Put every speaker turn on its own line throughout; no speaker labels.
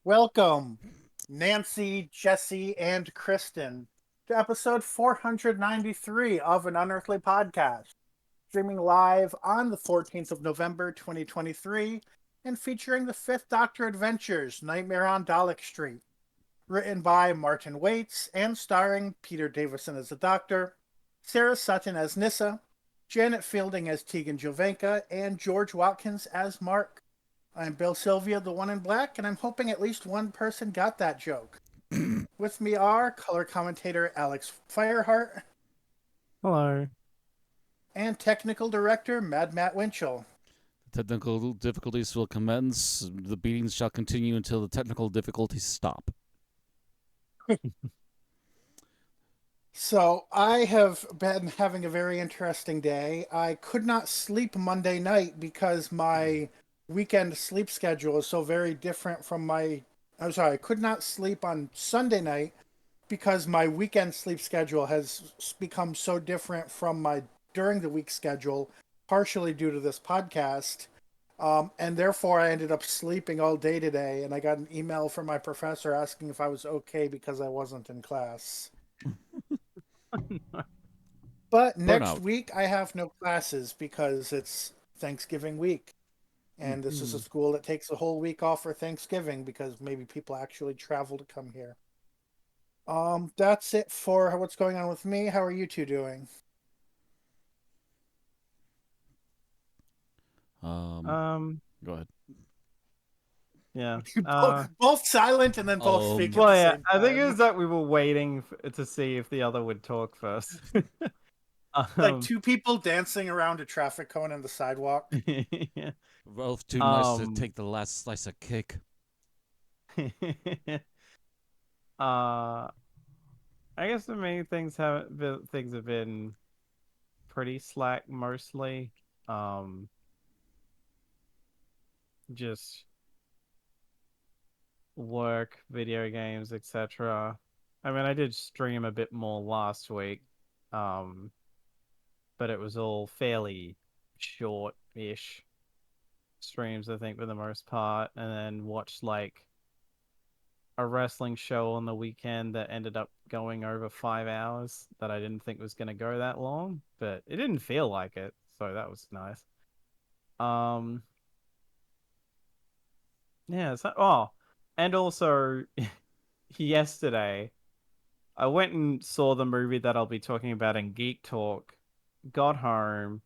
Welcome, Nancy, Jesse, and Kristen, to episode 493 of an Unearthly podcast, streaming live on the 14th of November 2023 and featuring the Fifth Doctor Adventures Nightmare on Dalek Street, written by Martin Waits and starring Peter Davison as the Doctor, Sarah Sutton as Nissa, Janet Fielding as Tegan Jovanka, and George Watkins as Mark. I'm Bill Sylvia, the one in black, and I'm hoping at least one person got that joke. With me are color commentator Alex Fireheart
Hello.
and technical director Mad Matt Winchell.
Technical difficulties will commence. The beatings shall continue until the technical difficulties stop.
So, I have been having a very interesting day. I could not sleep Monday night because my weekend sleep schedule is so very different from my. I'm sorry, I could not sleep on Sunday night because my weekend sleep schedule has become so different from my during the week schedule, partially due to this podcast. And therefore, I ended up sleeping all day today. And I got an email from my professor asking if I was okay because I wasn't in class. But next
Burnout.
week, I have no classes because it's Thanksgiving week. And this is a school that takes a whole week off for Thanksgiving because maybe people actually travel to come here. That's it for what's going on with me. How are you two doing?
Um,
Go ahead.
yeah.
Both silent and then both speak at
Well,
the
yeah.
same
I think it was
time.
that we were waiting to see if the other would talk first.
Like two people dancing around a traffic cone on the sidewalk.
Yeah.
Both too nice to take the last slice of cake.
I guess the main things have been pretty slack mostly. Just work, video games, etc. I mean, I did stream a bit more last week, um, but it was all fairly short-ish streams, I think, for the most part, and then watched like a wrestling show on the weekend that ended up going over 5 hours that I didn't think was going to go that long, but it didn't feel like it, so that was nice. Um, yeah, and also yesterday I went and saw the movie that I'll be talking about in Geek Talk, got home,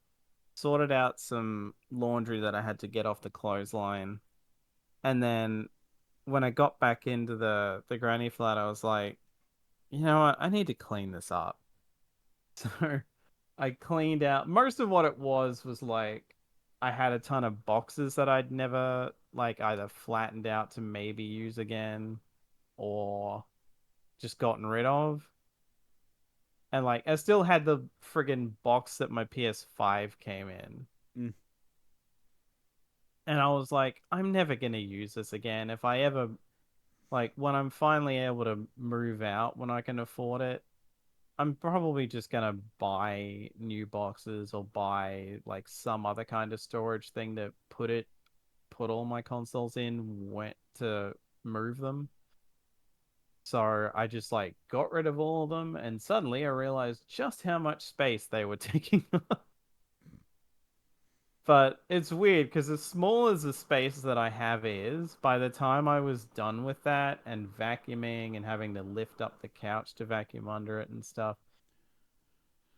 sorted out some laundry that I had to get off the clothesline, and then when I got back into the granny flat, I was like, you know what, I need to clean this up. So I cleaned out most of what it was like I had a ton of boxes that I'd never like either flattened out to maybe use again or just gotten rid of. And like I still had the friggin' box that my PS5 came in.
Mm.
And I was like, I'm never gonna use this again. If I ever like when I'm finally able to move out when I can afford it, I'm probably just gonna buy new boxes or buy like some other kind of storage thing to put all my consoles in went to move them. So I just like got rid of all of them and suddenly I realized just how much space they were taking up. But it's weird because as small as the space that I have is, by the time I was done with that and vacuuming and having to lift up the couch to vacuum under it and stuff,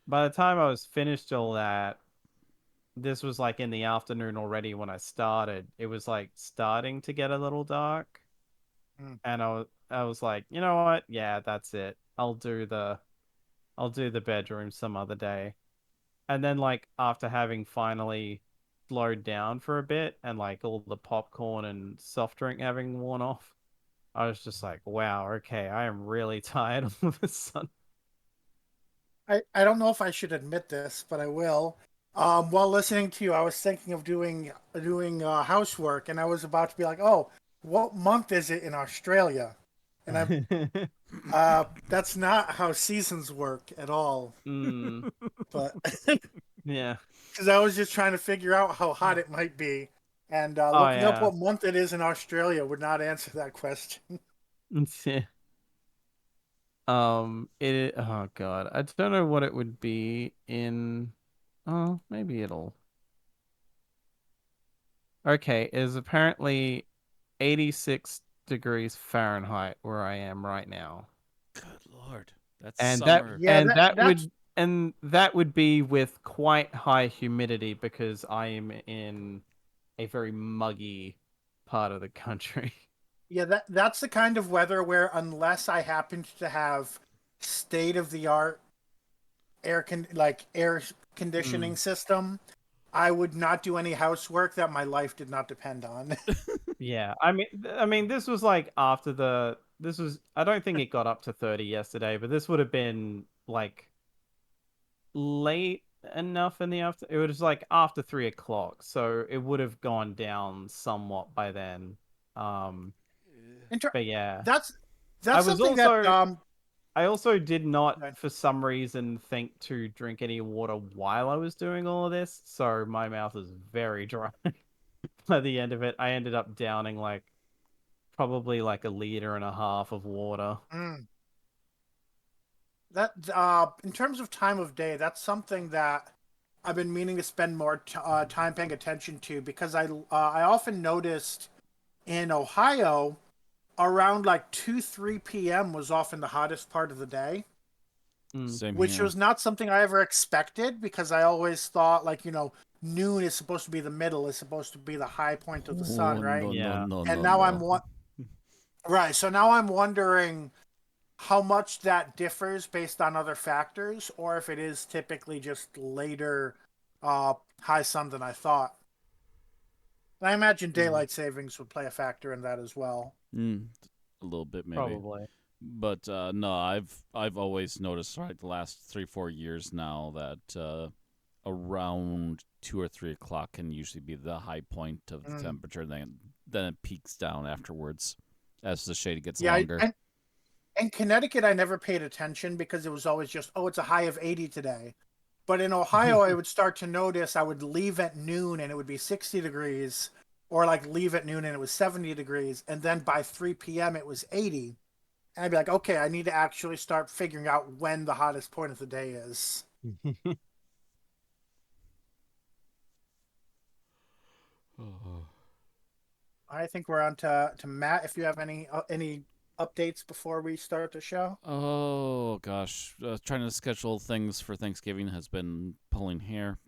by the time I was finished all that, this was like in the afternoon already when I started. It was like starting to get a little dark,
Mm.
and I was like, you know what? Yeah, that's it. I'll do the bedroom some other day. And then like after having finally slowed down for a bit and like all the popcorn and soft drink having worn off, I was just like, wow, okay, I am really tired all of a sudden.
I don't know if I should admit this, but I will. While listening to you, I was thinking of doing housework, and I was about to be like, "Oh, what month is it in Australia?" And that's not how seasons work at all.
Mm,
But
yeah.
because I was just trying to figure out how hot it might be, And
Oh
looking up
yeah.
what month it is in Australia would not answer that question.
Oh god, I don't know what it would be in. Oh, maybe it'll. Okay, it is apparently 86 degrees Fahrenheit where I am right now.
Good lord, that's
And that
summer.
Yeah,
and that
that's
would and that would be with quite high humidity because I am in a very muggy part of the country.
yeah, that's the kind of weather where unless I happened to have state of the art air conditioning
Mm.
system, I would not do any housework that my life did not depend on.
Yeah, I mean, this was like after the. This was. I don't think it got up to 30 yesterday, but this would have been like late enough in the after. It was like after 3 o'clock, so it would have gone down somewhat by then. Um,
Inter-
but yeah,
that's
I
that's
was
something that
also. I also did not,
Right.
for some reason, think to drink any water while I was doing all of this, so my mouth is very dry. By the end of it, I ended up downing like probably like 1.5 liters of water.
Mm. That in terms of time of day, that's something that I've been meaning to spend more time paying attention to because I often noticed in Ohio around like 2-3 p.m. was often the hottest part of the day,
Mm.
Same
which
here.
was not something I ever expected because I always thought like noon is supposed to be the middle, is supposed to be the high point of the sun,
Oh
right?
no no
Yeah.
no
And
no
now
no.
right, so now I'm wondering how much that differs based on other factors, or if it is typically just later high sun than I thought. And I imagine
Mm.
daylight savings would play a factor in that as well.
Mm, a little bit maybe.
Probably.
But no, I've always noticed right the last 3-4 years now that around 2 or 3 o'clock can usually be the high point of the
Mm.
temperature. Then it peaks down afterwards as the shade gets
Yeah,
longer.
in Connecticut, I never paid attention because it was always just, oh, it's a high of 80 today. But in Ohio, I would start to notice I would leave at noon and it would be 60 degrees, or like leave at noon and it was 70 degrees. And then by 3 p.m., it was 80. And I'd be like, okay, I need to actually start figuring out when the hottest point of the day is.
Oh.
I think we're on to Matt. If you have any updates before we start the show.
Oh gosh, trying to schedule things for Thanksgiving has been pulling hair,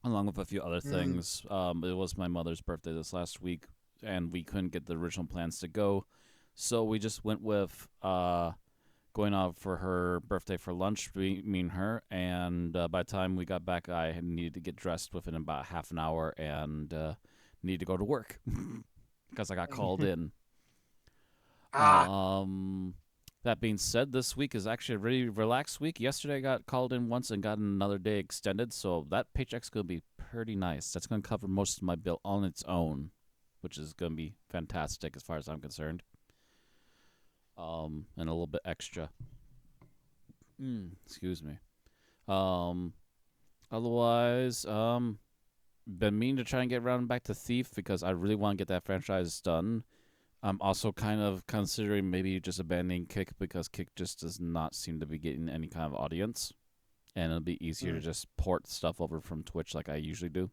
along with a few other
Mm.
things. It was my mother's birthday this last week, and we couldn't get the original plans to go, so we just went with going out for her birthday for lunch, me and her. And by the time we got back, I had needed to get dressed within about half an hour and need to go to work because I got called in.
Ah,
That being said, this week is actually a really relaxed week. Yesterday I got called in once and got another day extended, so that paycheck's going to be pretty nice. That's going to cover most of my bill on its own, which is going to be fantastic as far as I'm concerned. And a little bit extra. Excuse me. Um, Otherwise, been meaning to try and get around back to Thief because I really want to get that franchise done. I'm also kind of considering maybe just abandoning Kick because Kick just does not seem to be getting any kind of audience, and it'll be easier to just port stuff over from Twitch like I usually do.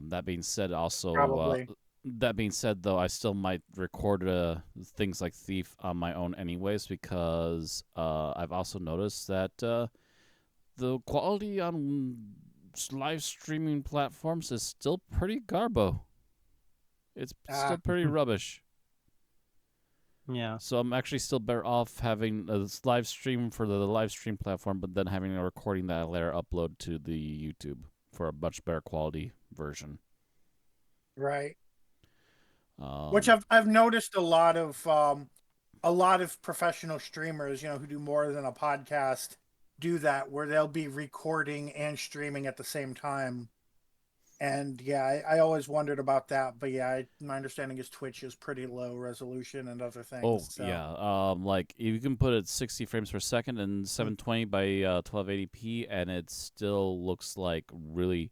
That being said,
probably.
that being said, though, I still might record things like Thief on my own anyways because I've also noticed that the quality on live streaming platforms is still pretty garbo. It's still
Ah,
pretty rubbish.
Yeah.
So I'm actually still better off having a live stream for the live stream platform, but then having a recording that I later upload to the YouTube for a much better quality version.
right. Which
Um,
I've noticed a lot of professional streamers, who do more than a podcast, do that where they'll be recording and streaming at the same time. And yeah, I always wondered about that, but yeah, my understanding is Twitch is pretty low resolution and other things.
oh
So
yeah, like you can put it 60 frames per second and 720 by 1280p, and it still looks like really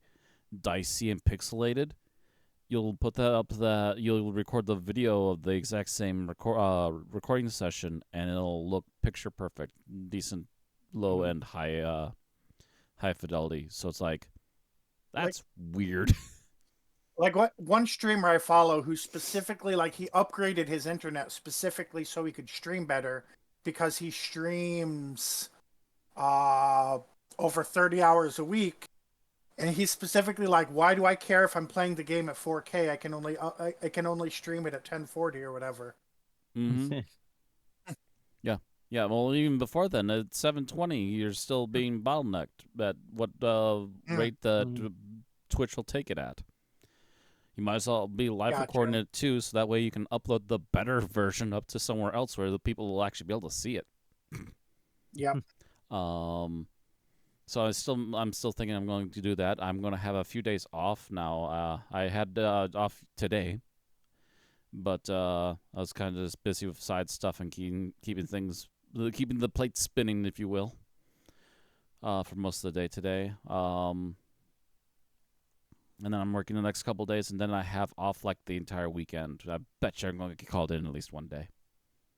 dicey and pixelated, you'll put that up. You'll record the video of the exact same recording session, and it'll look picture perfect, decent, low and high fidelity. So it's like that's weird.
Like what one streamer I follow who specifically like he upgraded his internet specifically so he could stream better because he streams over 30 hours a week, and he's specifically like, why do I care if I'm playing the game at 4K? I can only stream it at 1040 or whatever.
Mm-hmm. Yeah. Well, even before then, at 720, you're still being bottlenecked at what rate that Twitch will take it at. You might as well be live recording it too, so that way you can upload the better version up to somewhere else where the people will actually be able to see it.
Yeah.
So I'm still thinking I'm going to do that. I'm going to have a few days off now. I had off today, but I was kind of just busy with side stuff and keeping the plate spinning, if you will, for most of the day today. And then I'm working the next couple days, and then I have off like the entire weekend. I bet you I'm going to get called in at least one day.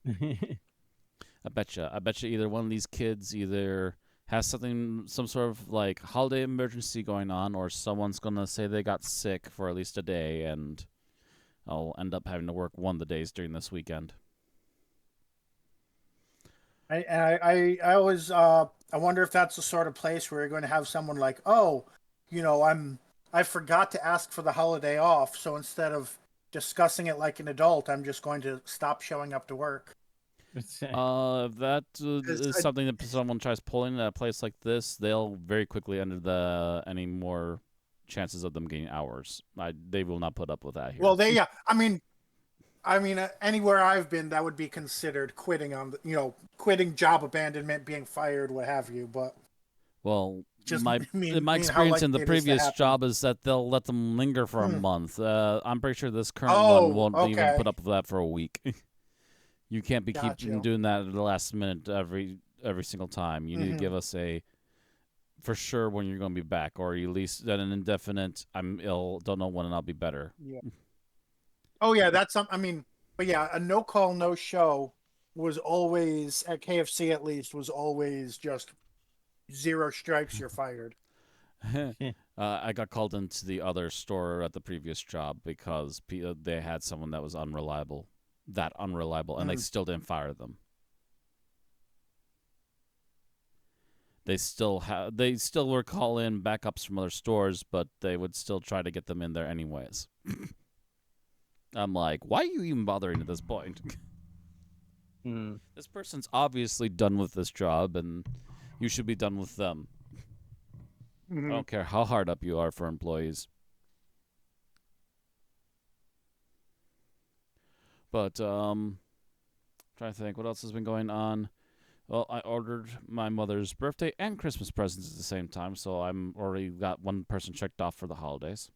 I bet you either one of these kids either has some sort of like holiday emergency going on, or someone's going to say they got sick for at least a day, and I'll end up having to work one of the days during this weekend.
I always I wonder if that's the sort of place where you're going to have someone like, oh, I forgot to ask for the holiday off, so instead of discussing it like an adult, I'm just going to stop showing up to work.
If that is something that someone tries pulling at a place like this, they'll very quickly end any more chances of them getting hours. They will not put up with that here.
Well, I mean, anywhere I've been, that would be considered quitting quitting, job abandonment, being fired, what have you. But
my experience in the previous job is that they'll let them linger for a month. I'm pretty sure this current one won't even put up with that for a week. You can't be keeping doing that at the last minute every single time. You need to give us a for sure when you're going to be back, or at least an indefinite. I'm ill, don't know when, and I'll be better.
Yeah. Oh yeah, that's but yeah, a no call, no show was always at KFC. At least was always just 0 strikes, you're fired.
I got called into the other store at the previous job because they had someone that was unreliable, and they still didn't fire them. They still were call in backups from other stores, but they would still try to get them in there anyways. I'm like, why are you even bothering at this point? This person's obviously done with this job, and you should be done with them. I don't care how hard up you are for employees. But trying to think what else has been going on. Well, I ordered my mother's birthday and Christmas presents at the same time, so I'm already got one person checked off for the holidays.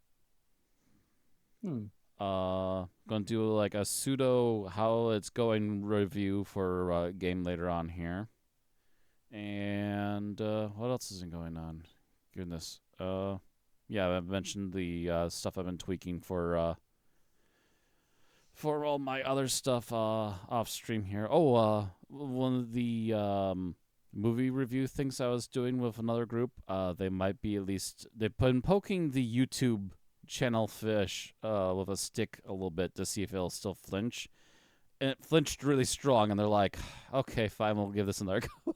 Gonna do like a pseudo how it's going review for a game later on here. And what else isn't going on? Goodness. Yeah, I've mentioned the stuff I've been tweaking for all my other stuff off stream here. Oh, one of the movie review things I was doing with another group, they might be at least they've been poking the YouTube channel fish with a stick a little bit to see if it'll still flinch. And it flinched really strong, and they're like, okay, fine, we'll give this another go.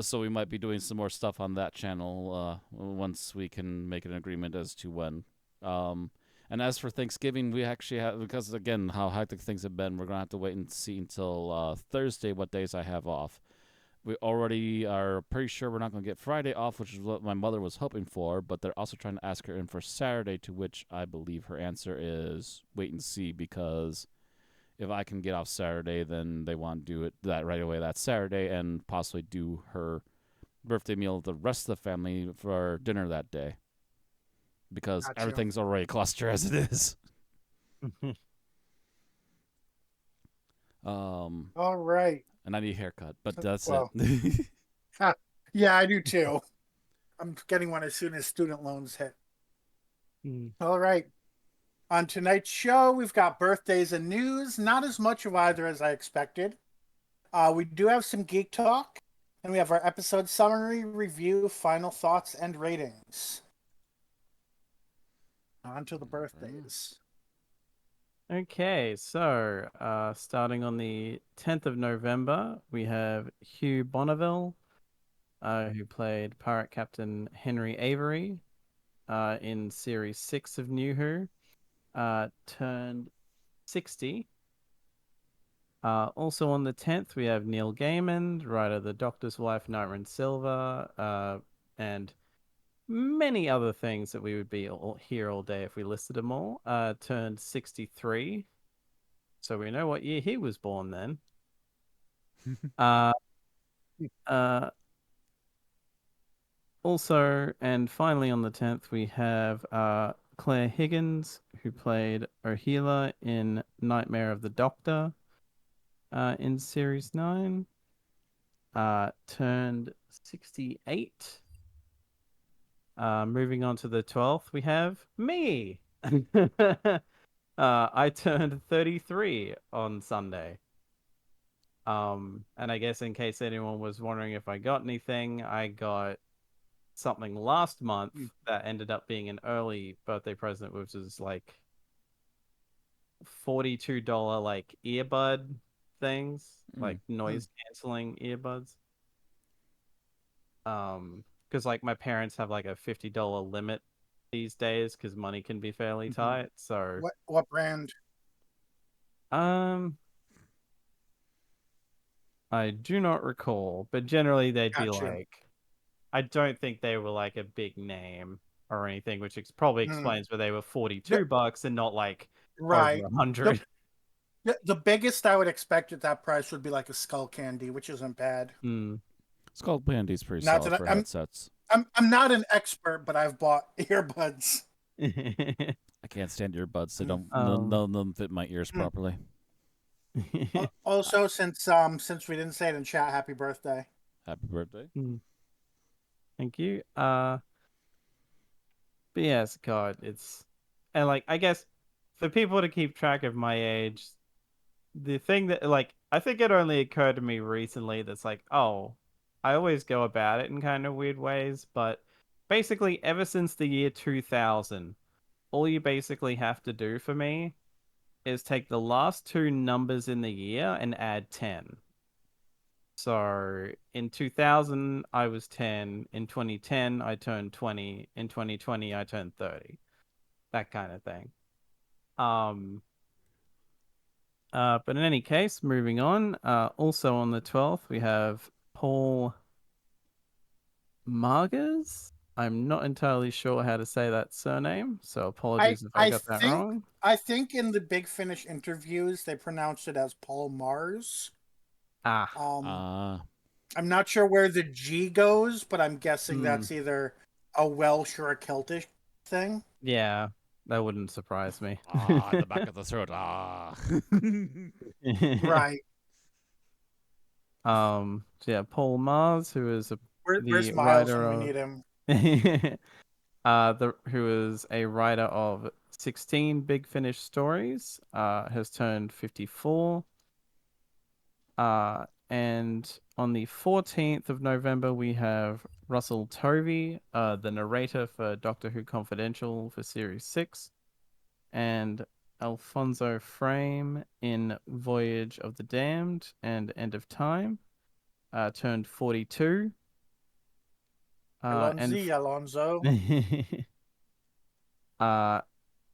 So we might be doing some more stuff on that channel once we can make an agreement as to when. And as for Thanksgiving, we actually have, because again, how hectic things have been, we're going to have to wait and see until Thursday what days I have off. We already are pretty sure we're not going to get Friday off, which is what my mother was hoping for, but they're also trying to ask her in for Saturday, to which I believe her answer is wait and see, because if I can get off Saturday, then they want to do that right away that Saturday and possibly do her birthday meal with the rest of the family for dinner that day. Because everything's already cluster as it is.
All right.
And I need a haircut, but that's it.
Yeah, I do too. I'm getting one as soon as student loans hit.
Mm.
All right. On tonight's show, we've got birthdays and news. Not as much of either as I expected. We do have some geek talk, and we have our episode summary, review, final thoughts, and ratings. On to the birthdays.
Okay, so starting on the 10th of November, we have Hugh Bonneville, who played Pirate Captain Henry Avery in Series 6 of New Who, turned 60. Also on the 10th, we have Neil Gaiman, writer of The Doctor's Wife, Nightmare Silver, and many other things that we would be here all day if we listed them all, turned 63. So we know what year he was born then. Uh, uh, Also, and finally on the 10th, we have Claire Higgins, who played Ohila in Nightmare of the Doctor in Series 9, turned 68. Moving on to the 12th, we have me. I turned 33 on Sunday. And I guess in case anyone was wondering if I got anything, I got something last month that ended up being an early birthday present, which is like $42 like earbud things, like noise canceling earbuds. Because like my parents have like a $50 limit these days because money can be fairly tight. So
What brand?
um I do not recall, but generally they'd be
Gotcha.
like, I don't think they were like a big name or anything, which probably explains why they were $42 and not like
Right.
over 100.
The biggest I would expect at that price would be like a Skull Candy, which isn't bad.
Skull Candy's pretty
Not
solid
that
for
I'm
headsets.
I'm not an expert, but I've bought earbuds.
I can't stand earbuds. They don't none of them fit my ears properly.
Also, since we didn't say it in chat, happy birthday.
Happy birthday.
Thank you. But yes, God, and like I guess for people to keep track of my age, the thing that like I think it only occurred to me recently that's like, oh, I always go about it in kind of weird ways, but basically ever since the year 2000, all you basically have to do for me is take the last two numbers in the year and add 10. So in 2000, I was 10. In 2010, I turned 20. In 2020, I turned 30. That kind of thing. But in any case, moving on. Also on the 12th, we have Paul Margers. I'm not entirely sure how to say that surname, so apologies if I got that wrong.
I think in the Big Finish interviews they pronounced it as Paul Mars. I'm not sure where the G goes, but I'm guessing that's either a Welsh or a Celtic thing.
Yeah, that wouldn't surprise me.
The back of the throat.
Right.
So yeah, Paul Mars, who is
Where's
the
Miles
writer
when we
of
need him?
who is a writer of 16 Big Finish stories, has turned 54. And on the 14th of November, we have Russell Tovey, the narrator for Doctor Who Confidential for Series 6, and Alfonso Frame in Voyage of the Damned and End of Time, turned 42.
Alonso.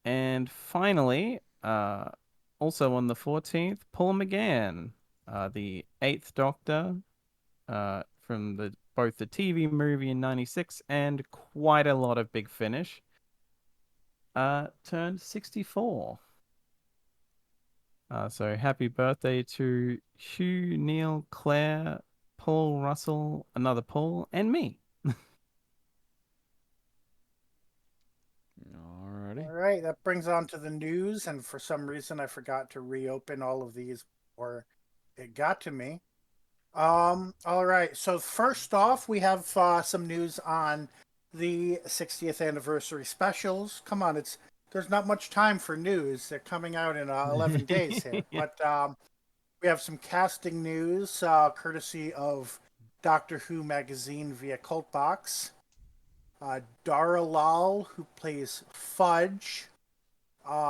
And finally, also on the 14th, Paul McGann, the Eighth Doctor, from both the TV movie in '96 and quite a lot of Big Finish, turned 64. So happy birthday to Hugh, Neil, Claire, Paul, Russell, another Paul, and me.
Alrighty.
All right, that brings on to the news, and for some reason I forgot to reopen all of these before it got to me. All right. So first off, we have some news on the 60th anniversary specials. Come on, there's not much time for news. They're coming out in 11 days here. But we have some casting news, courtesy of Doctor Who magazine via Cultbox. Dara Lal, who plays Fudge,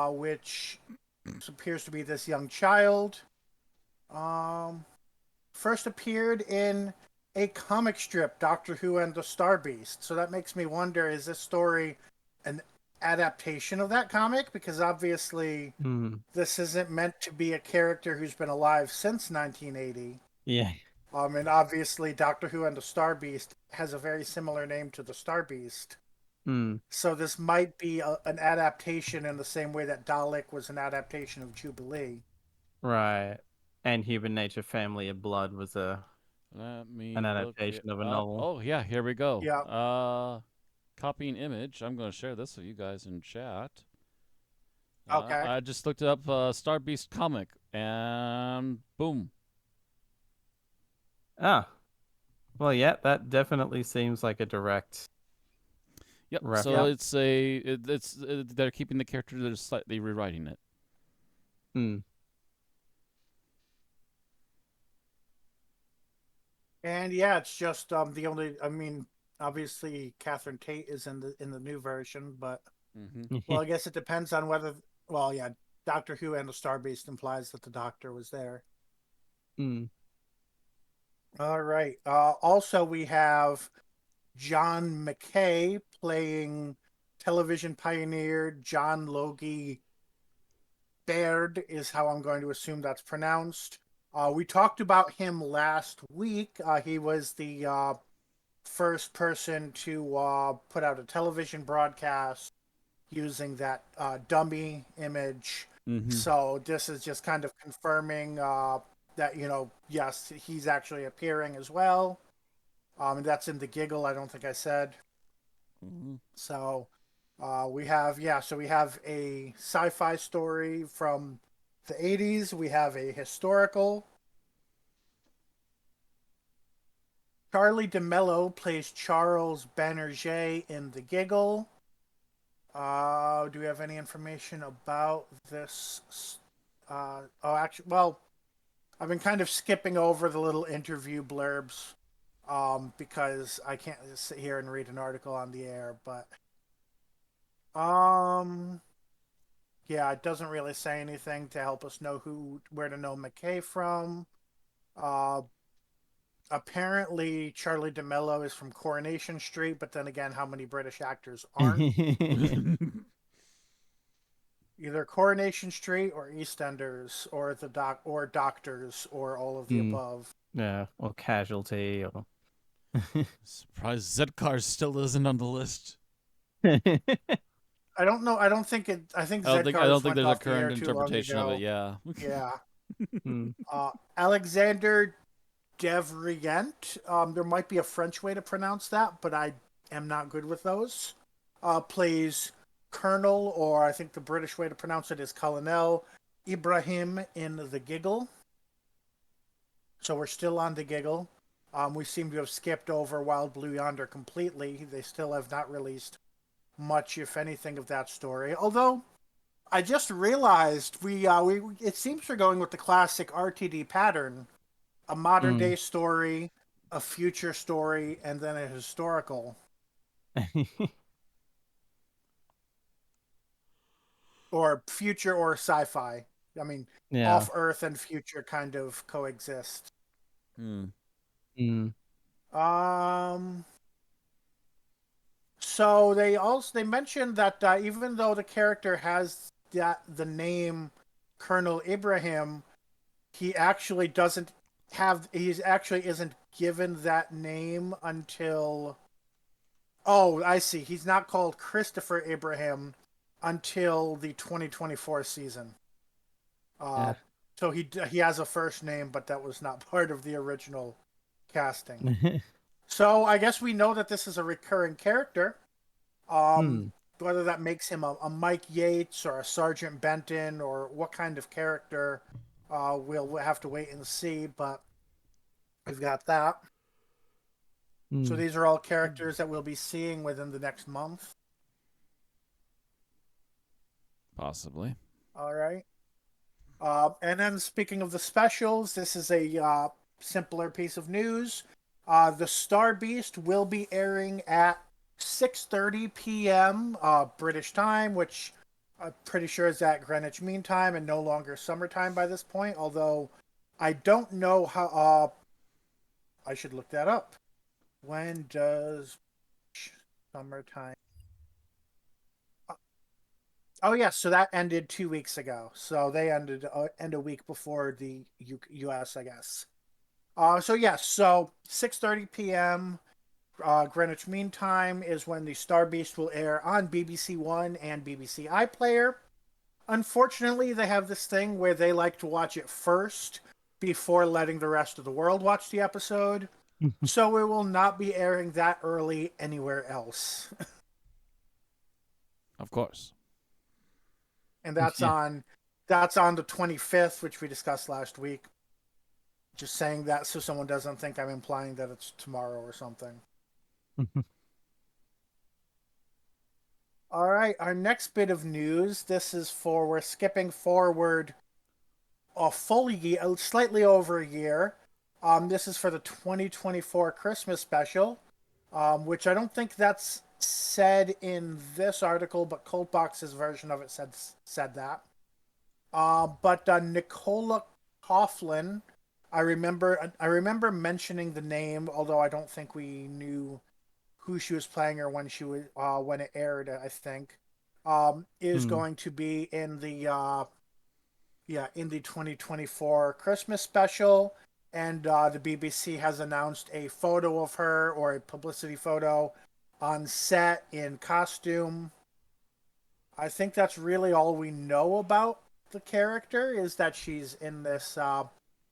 which appears to be this young child. First appeared in a comic strip, Doctor Who and the Star Beast. So that makes me wonder, is this story an adaptation of that comic? Because obviously this isn't meant to be a character who's been alive since 1980.
Yeah.
And obviously Doctor Who and the Star Beast has a very similar name to the Star Beast. So this might be an adaptation in the same way that Dalek was an adaptation of Jubilee.
Right. And Human Nature Family of Blood was an adaptation of a novel.
Oh yeah, here we go.
Yeah.
Copying image. I'm going to share this with you guys in chat.
Okay.
I just looked up Star Beast comic, and boom.
Ah. Well, yeah, that definitely seems like a direct.
Yep.
reference.
So they're keeping the character, they're slightly rewriting it.
And yeah, it's just the only. I mean, obviously Catherine Tate is in the new version, but well, I guess it depends on whether. Well, yeah, Doctor Who and the Star Beast implies that the Doctor was there. All right. Also, we have John McKay playing television pioneer John Logie Baird, is how I'm going to assume that's pronounced. We talked about him last week. He was the first person to put out a television broadcast using that dummy image. So this is just kind of confirming that, yes, he's actually appearing as well. And that's in the giggle, I don't think I said. So we have a sci-fi story from the 80s. We have a historical. Charlie DeMello plays Charles Banerjee in The Giggle. Do we have any information about this? I've been kind of skipping over the little interview blurbs because I can't just sit here and read an article on the air. But yeah, it doesn't really say anything to help us know where to know McKay from. Apparently, Charlie DeMello is from Coronation Street, but then again, how many British actors aren't? Either Coronation Street or EastEnders or or Doctors or all of the above.
Yeah, or Casualty or.
Surprised Zedcar still isn't on the list.
I don't know. I don't think it. I think Zedcar
think there's a current interpretation of it. Yeah.
Yeah. Alexander Devrient. There might be a French way to pronounce that, but I am not good with those. Plays Colonel, or I think the British way to pronounce it is Colonel Ibrahim in The Giggle. So we're still on The Giggle. We seem to have skipped over Wild Blue Yonder completely. They still have not released much, if anything, of that story. Although, I just realized it seems we're going with the classic RTD pattern: a modern day story, a future story, and then a historical. Or future or sci-fi. I mean, off Earth and future kind of coexist. So they mentioned that even though the character has the name Colonel Ibrahim, he actually isn't given that name until. Oh, I see. He's not called Christopher Ibrahim until the 2024 season. So he has a first name, but that was not part of the original casting. So I guess we know that this is a recurring character. Whether that makes him a Mike Yates or a Sergeant Benton or what kind of character, we'll have to wait and see. But we've got that. So these are all characters that we'll be seeing within the next month.
Possibly.
All right. And then speaking of the specials, this is a simpler piece of news. The Star Beast will be airing at 6:30 p.m. British time, which I'm pretty sure is at Greenwich Mean Time and no longer summertime by this point. Although I don't know how. I should look that up. When does summertime? Oh yeah, so that ended 2 weeks ago. So they ended end a week before the U.S. I guess. So yes, so 6:30 p.m. Greenwich Mean Time is when the Star Beast will air on BBC One and BBC iPlayer. Unfortunately, they have this thing where they like to watch it first before letting the rest of the world watch the episode. So it will not be airing that early anywhere else.
Of course.
And that's
Yeah.
on the 25th, which we discussed last week. Just saying that so someone doesn't think I'm implying that it's tomorrow or something. All right, our next bit of news. We're skipping forward a full year, slightly over a year. This is for the 2024 Christmas special, which I don't think that's said in this article, but Coltbox's version of it said that. But Nicola Coughlan, I remember mentioning the name, although I don't think we knew who she was playing or when it aired. I think is going to be in the 2024 Christmas special, and the BBC has announced a photo of her, or a publicity photo, on set in costume. I think that's really all we know about the character, is that she's in this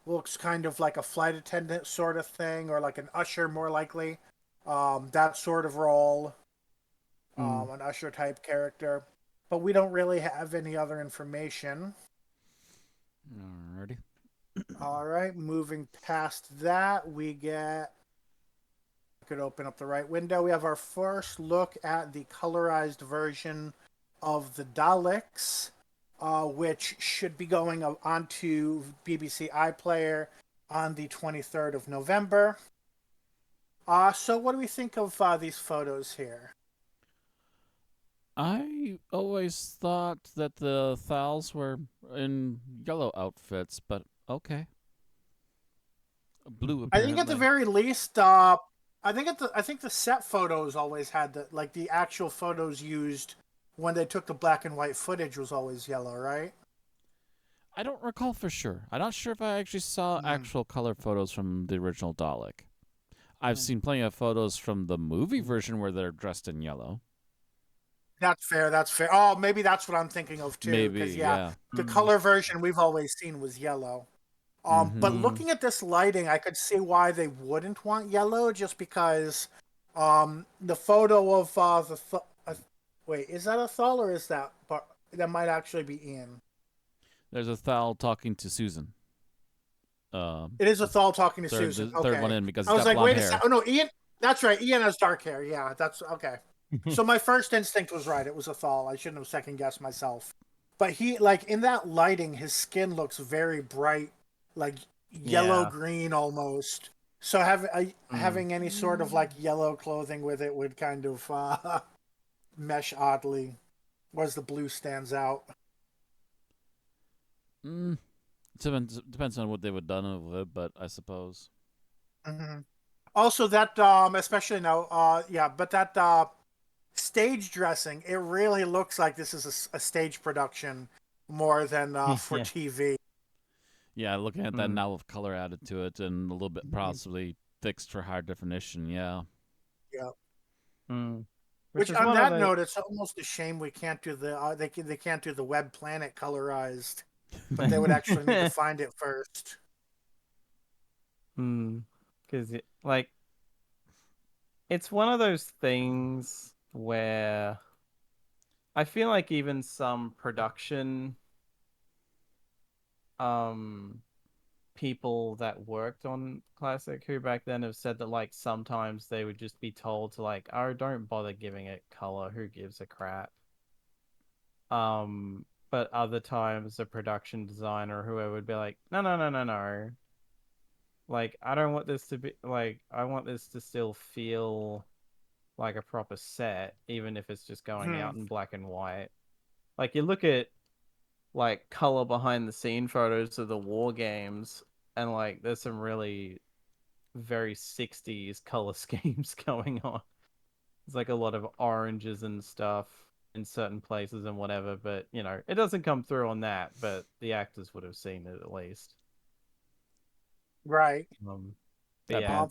looks kind of like a flight attendant sort of thing, or like an usher more likely. That sort of role, an usher type character. But we don't really have any other information.
Alrighty.
All right, moving past that, I could open up the right window. We have our first look at the colorized version of the Daleks, which should be going onto BBC iPlayer on the 23rd of November. So what do we think of these photos here?
I always thought that the Thals were in yellow outfits, but okay. Blue
I think at the
apparently.
very least, I think the set photos always had the actual photos used when they took the black and white footage was always yellow, right?
I don't recall for sure. I'm not sure if I actually saw
Mm.
actual color photos from the original Dalek. I've
Mm.
seen plenty of photos from the movie version where they're dressed in yellow.
That's fair. That's fair. Oh, maybe that's what I'm thinking of too.
Maybe,
Because yeah,
yeah.
the color version we've always seen was yellow. But
Mm-hmm.
looking at this lighting, I could see why they wouldn't want yellow, just because the photo of wait, is that a Thal or is that might actually be Ian?
There's a Thal talking to Susan.
It is a Thal talking to
The
Susan.
third one
Okay.
in because
I
he's
was
got
like,
blonde
wait a
hair.
second. Oh no, Ian. That's right. Ian has dark hair. Yeah, that's okay. So my first instinct was right. It was a Thal. I shouldn't have second guessed myself. But he, like, in that lighting, his skin looks very bright, like yellow
Yeah.
green almost. So having any sort of like yellow clothing with it would kind of mesh oddly, whereas the blue stands out.
Mm, depends on what they would done with it, but I suppose.
Hmm. Also, that especially now, yeah, but that stage dressing, it really looks like this is a stage production more than for
Yeah.
TV.
Yeah, looking at that
Mm.
now with color added to it and a little bit possibly fixed for higher definition. Yeah.
Yeah.
Which
Which,
is
on
one of
that
the
note, it's almost a shame we can't do they can't do the Web Planet colorized, but they would actually need to find it first.
because like it's one of those things where I feel like even some production um people that worked on Classic Who back then have said that like sometimes they would just be told to like, oh, don't bother giving it color. Who gives a crap? But other times the production designer or whoever would be like, no, no, no, no, no. Like, I don't want this to be like, I want this to still feel like a proper set, even if it's just going out in black and white. Like, you look at like color behind the scene photos of the war games, and like, there's some really very 60s color schemes going on. It's like a lot of oranges and stuff in certain places and whatever, but you know, it doesn't come through on that, but the actors would have seen it at least.
Right.
But yeah,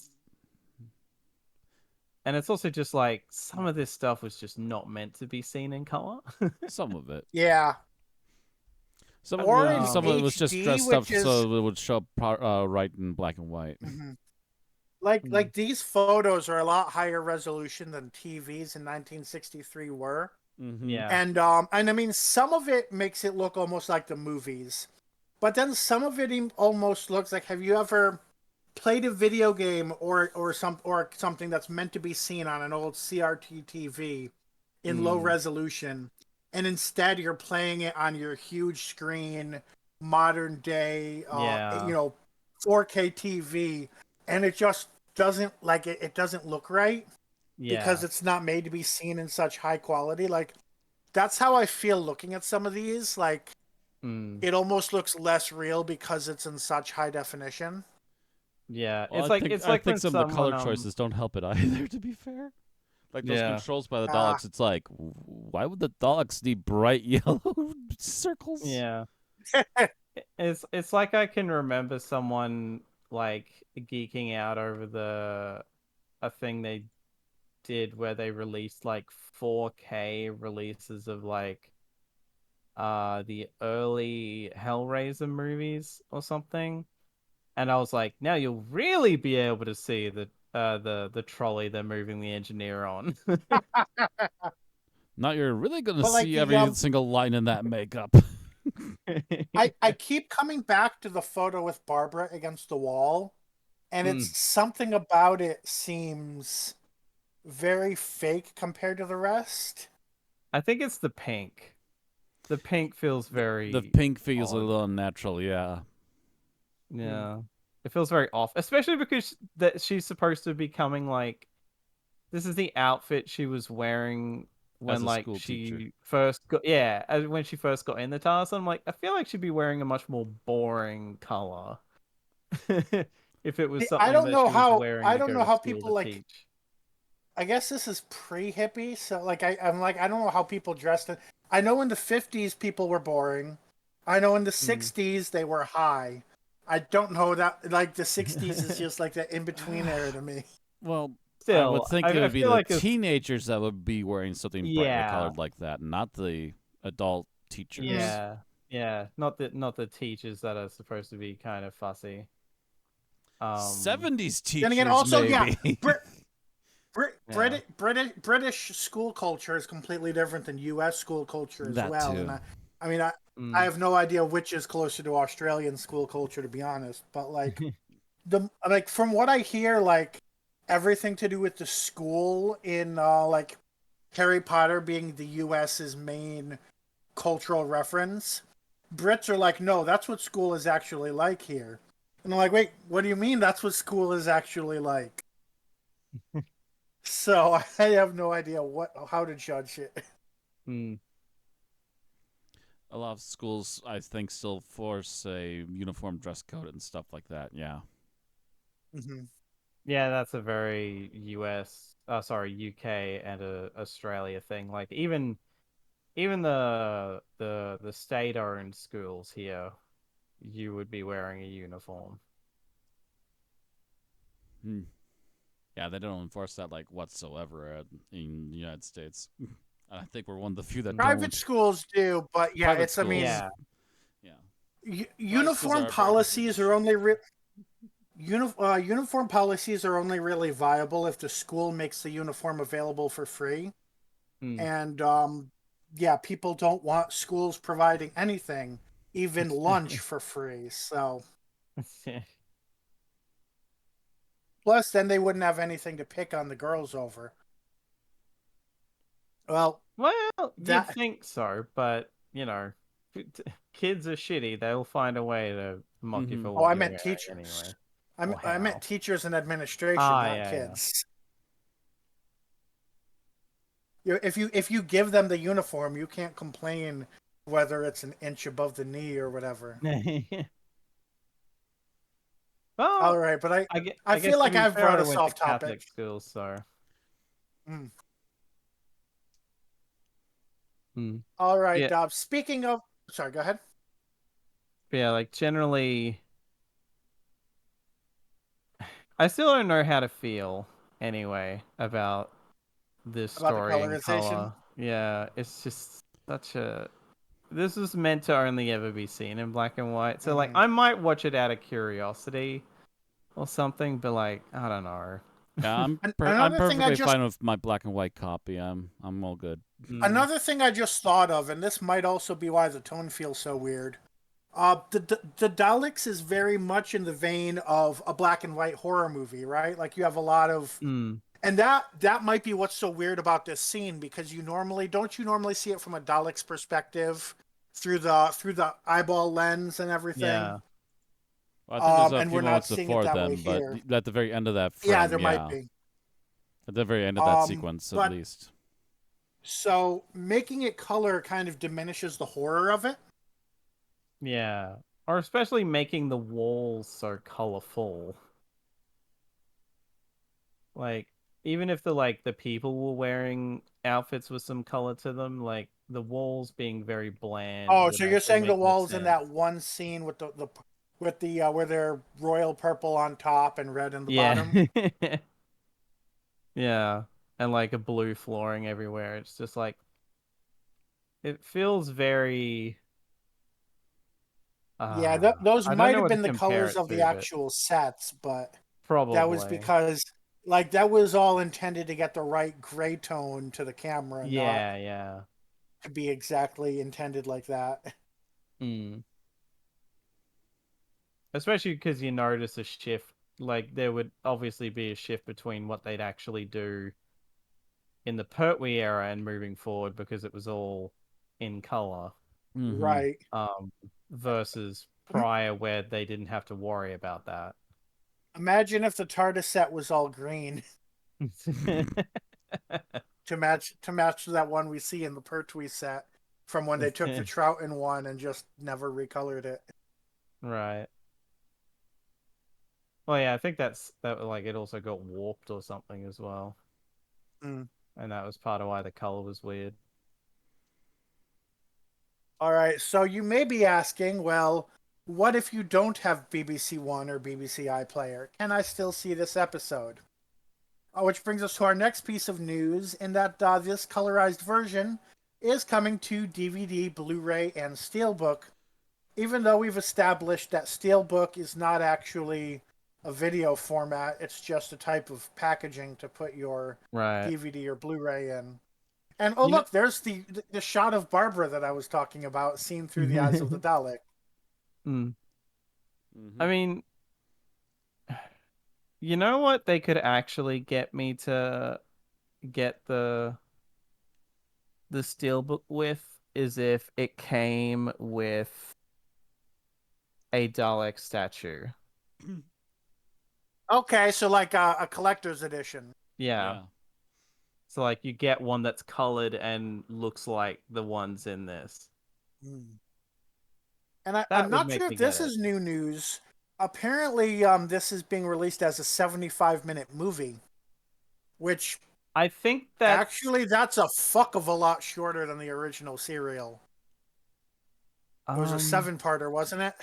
and it's also just like some of this stuff was just not meant to be seen in color.
Some of it.
Yeah.
Some
Or
of
in
it, some of it was just
HD,
dressed up
which is
so it would show up right in black and white.
like these photos are a lot higher resolution than TVs in 1963 were.
Yeah.
And I mean some of it makes it look almost like the movies. But then some of it almost looks like, have you ever played a video game or something that's meant to be seen on an old CRT TV in low resolution, and instead you're playing it on your huge screen modern day
Yeah.
4K TV, and it just doesn't like it doesn't look right because
Yeah.
it's not made to be seen in such high quality. Like that's how I feel looking at some of these. Like it almost looks less real because it's in such high definition.
Yeah.
Well,
It's
I
like
think
when
some of the color
someone
choices don't help it either. To be fair, like those
Yeah.
controls by the Daleks, it's like, why would the Daleks need bright yellow circles?
Yeah. It's like I can remember someone like geeking out over a thing they did where they released like 4K releases of like the early Hellraiser movies or something. And I was like, now you'll really be able to see the trolley they're moving the engineer on.
Now you're really gonna
But like
see
the
every single line in that makeup.
I keep coming back to the photo with Barbara against the wall, and it's something about it seems very fake compared to the rest.
I think it's the pink. The pink feels very
The pink feels a
odd.
little unnatural, yeah.
Yeah. It feels very off, especially because that she's supposed to be coming like this is the outfit she was wearing
As
when
a
like
school teacher.
she first got when she first got in the task. I'm like, I feel like she'd be wearing a much more boring color if it was
I
something
don't
that
know
she was
how
wearing
I
to
don't
go
know
to
how
school
people
to
like.
teach.
I guess this is pre-hippie, so like I'm like I don't know how people dressed it. I know in the 50s people were boring. I know in the 60s they were high. I don't know that like the 60s is just like that in between era to me.
Well, I would
Still,
think it
I
would be
feel
the
like it's
teenagers that would be wearing something brightly
yeah,
colored like that, not the adult teachers.
yeah. Not the teachers that are supposed to be kind of fussy.
70s
Then again,
teachers,
also yeah,
maybe.
Yeah.
British school culture is completely different than U.S. school culture as
That
well.
too.
And I mean I have no idea which is closer to Australian school culture to be honest. But like from what I hear, like everything to do with the school in like Harry Potter being the U.S.'s main cultural reference, Brits are like, no, that's what school is actually like here. And I'm like, wait, what do you mean that's what school is actually like? So I have no idea how to judge it.
A lot of schools, I think, still force a uniform dress code and stuff like that. Yeah.
Yeah, that's a very UK and Australia thing. Like even the state-owned schools here, you would be wearing a uniform.
Yeah, they don't enforce that like whatsoever in the United States. I think we're one of the few that
Private
don't.
schools do, but yeah,
Private
it's I mean,
schools.
Yeah.
Yeah.
uniform policies are only uniform policies are only really viable if the school makes the uniform available for free. And yeah, people don't want schools providing anything, even lunch for free. So Plus, then they wouldn't have anything to pick on the girls over. Well,
Well, you'd
that
think so, but kids are shitty. They'll find a way to mock you
Mhm.
for
oh, I
what you're
meant
wearing
teachers.
anyway. Or
I meant
how.
teachers and administration,
Ah,
not
yeah, yeah.
kids. If you give them the uniform, you can't complain whether it's an inch above the knee or whatever. All
Well,
right, but I
I guess
feel
to
like
be
I've
fair,
brought
I
us
went to
off topic.
Catholic school, so.
Mm.
Mm.
All right,
Yeah,
Dob. Speaking of, sorry, go ahead.
yeah, like generally, I still don't know how to feel anyway about this
About the
story in
colorization.
color. Yeah, it's just such a. This was meant to only ever be seen in black and white. So, like,
Mhm.
I might watch it out of curiosity or something, but, like, I don't know.
Yeah, I'm
Another thing I
perfectly
just
fine with my black and white copy. I'm all good.
Mm,
another thing I just thought of, and this might also be why the tone feels so weird. The Daleks is very much in the vein of a black and white horror movie, right? Like you have a lot of,
mm,
and that might be what's so weird about this scene because you normally see it from a Dalek's perspective through the eyeball lens and everything.
yeah.
Well, I think there's a
And
few
we're not
moments
seeing it
before
that way
then, but
here.
at the very end of that
Yeah,
frame,
there might
yeah,
be.
at the very end of that sequence, at
But
least.
so making it color kind of diminishes the horror of it.
Yeah. Or especially making the walls so colorful. Like, even if the people were wearing outfits with some color to them, like the walls being very bland
Oh,
would
so you're
actually
saying the
make more
walls in that
sense.
one scene with the with the where they're royal purple on top and red in the
Yeah.
bottom?
Yeah. And like a blue flooring everywhere. It's just like it feels very
Yeah, those
I don't
might
know
have
what to
been the
compare
colors
it
of the
to, but
actual sets, but that was
probably.
because like that was all intended to get the right gray tone to the camera, not
Yeah, yeah.
to be exactly intended like that.
Mm. Especially because you notice a shift. Like there would obviously be a shift between what they'd actually do in the Pertwee era and moving forward because it was all in color,
Mm-hmm.
Right.
um, versus
Im-
prior where they didn't have to worry about that.
Imagine if the TARDIS set was all green to match that one we see in the Pertwee set from when they took the Troughton one and just never recolored it.
Right. Well, yeah, I think that like it also got warped or something as well,
Mm.
and that was part of why the color was weird.
All right, so you may be asking, well, what if you don't have BBC One or BBC iPlayer? Can I still see this episode? Which brings us to our next piece of news, in that this colorized version is coming to DVD, Blu-ray, and Steelbook. Even though we've established that Steelbook is not actually a video format, it's just a type of packaging to put your
Right.
DVD or Blu-ray in. And oh
You know.
look, there's the shot of Barbara that I was talking about, seen through the eyes of the Dalek.
Mm. I
Mm-hmm.
mean, you know what they could actually get me to get the steelbook with is if it came with a Dalek statue.
Okay, so like a collector's edition.
Yeah.
Yeah.
So like you get one that's colored and looks like the ones in this.
Hmm. And I'm
That would
not
make
sure
me
if
get
this
it.
is new news. Apparently, this is being released as a 75-minute movie, which
I think that's
actually that's a fuck of a lot shorter than the original serial. It was a
um
7-parter, wasn't it?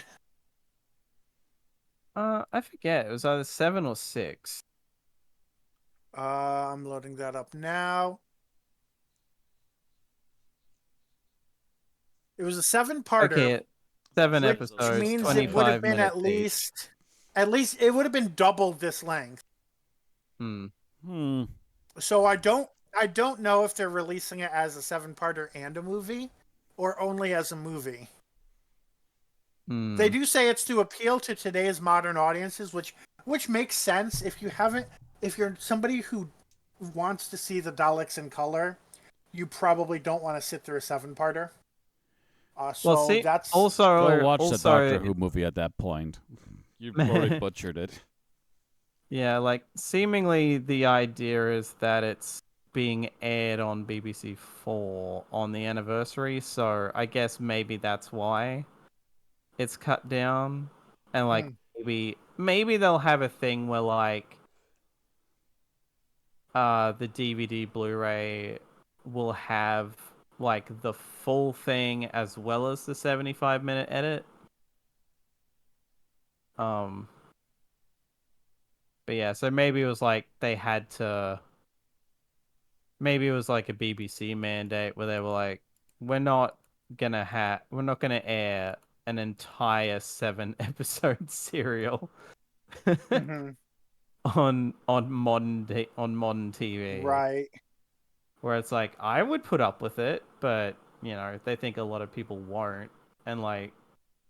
I forget. It was either 7 or 6.
I'm loading that up now. It was a 7-parter,
Okay, 7
which
Jesus, those
episodes,
means
tiny
it would have
25
been
minutes each.
at least it would have been double this length.
Hmm.
Hmm.
So I don't know if they're releasing it as a 7-parter and a movie, or only as a movie. They do say it's to appeal to today's modern audiences, which makes sense. If you're somebody who wants to see the Daleks in color, you probably don't want to sit through a 7-parter.
Well,
So
see,
that's
Go watch the Doctor
also,
Who movie at that point. You've already butchered it.
yeah, like seemingly the idea is that it's being aired on BBC 4 on the anniversary, so I guess maybe that's why it's cut down, and like maybe they'll have a thing where like the DVD Blu-ray will have like the full thing as well as the 75-minute edit. But yeah, so maybe it was like they had to. Maybe it was like a BBC mandate where they were like, we're not gonna air an entire 7 episode serial
Mhm.
on modern TV.
Right.
Where it's like I would put up with it, but you know they think a lot of people won't, and like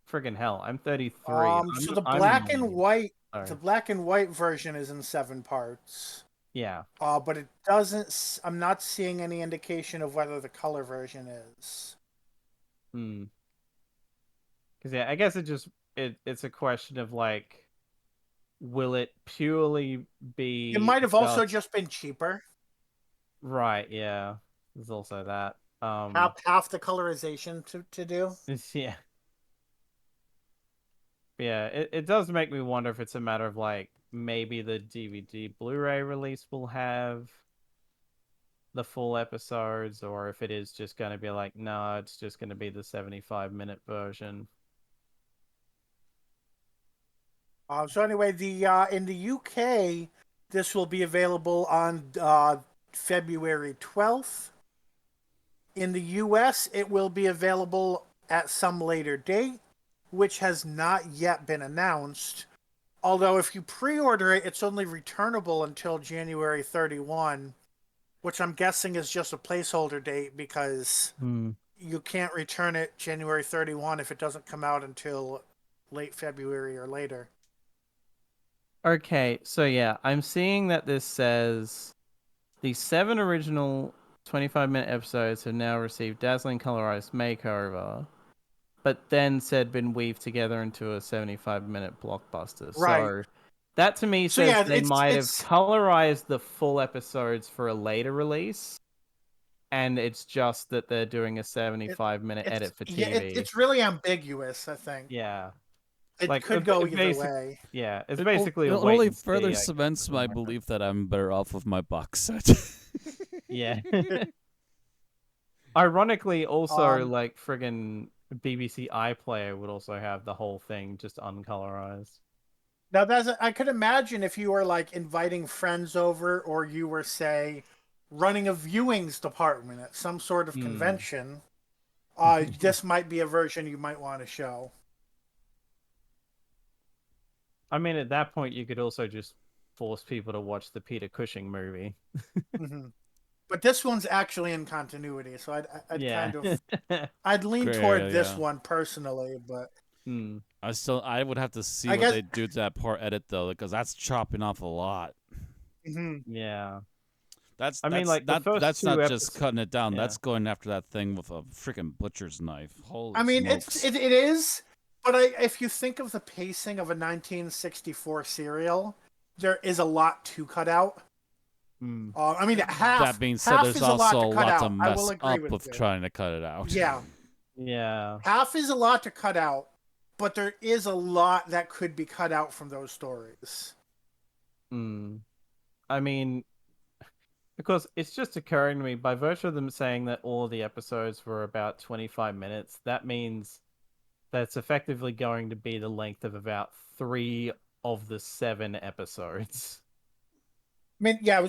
friggin' hell, I'm 33.
So
I'm annoyed.
the
So,
black and white version is in 7 parts.
yeah.
But it doesn't. I'm not seeing any indication of whether the color version is.
Because yeah, I guess it's a question of like, will it purely
It
be
might have also
just
just been cheaper.
right? Yeah, there's also that.
Half the colorization to do.
Yeah, yeah. It does make me wonder if it's a matter of like maybe the DVD Blu-ray release will have the full episodes, or if it is just going to be like, no, it's just going to be the 75-minute version.
So anyway, the in the UK, this will be available on February 12th. In the US, it will be available at some later date, which has not yet been announced. Although if you pre-order it, it's only returnable until January 31, which I'm guessing is just a placeholder date because you can't return it January 31 if it doesn't come out until late February or later.
Okay, so yeah, I'm seeing that this says the 7 original 25-minute episodes have now received dazzling colorized makeover, but then said been weaved together into a 75-minute blockbuster.
Right.
So that to me
So
says
yeah,
they might have colorized the full episodes for a later release, and it's just that they're doing a 75-minute edit for TV.
It's really ambiguous, I think.
Yeah.
It
Like
could go either way.
Yeah, it's basically
it
a wait
only
and see,
further
I guess,
cements
at
my
the moment.
belief that I'm better off with my box set.
Yeah. Ironically, also
Um,
like friggin' BBC iPlayer would also have the whole thing just uncolorized.
Now I could imagine if you were like inviting friends over, or you were say running a viewings department at some sort of convention. This might be a version you might want to show.
I mean, at that point, you could also just force people to watch the Peter Cushing movie.
Mm-hmm. But this one's actually in continuity, so I'd
Yeah.
kind of I'd lean toward this one personally, but
I would have to see
I
what
guess
they do to that part edit though, because that's chopping off a lot.
Yeah.
That's
I mean, like the first
that's
2
not
episodes.
just cutting it down.
Yeah.
That's going after that thing with a freaking butcher's knife. Holy
I mean,
smokes.
it is, but if you think of the pacing of a 1964 serial, there is a lot to cut out. I mean,
that being said, there's
is a
also
lot to cut
to
out. I
mess
will agree
up
with
with
you.
trying to cut it out.
Yeah,
Yeah.
half is a lot to cut out, but there is a lot that could be cut out from those stories.
I mean, because it's just occurring to me, by virtue of them saying that all of the episodes were about 25 minutes, that means that it's effectively going to be the length of about 3 of the 7 episodes.
I mean, yeah,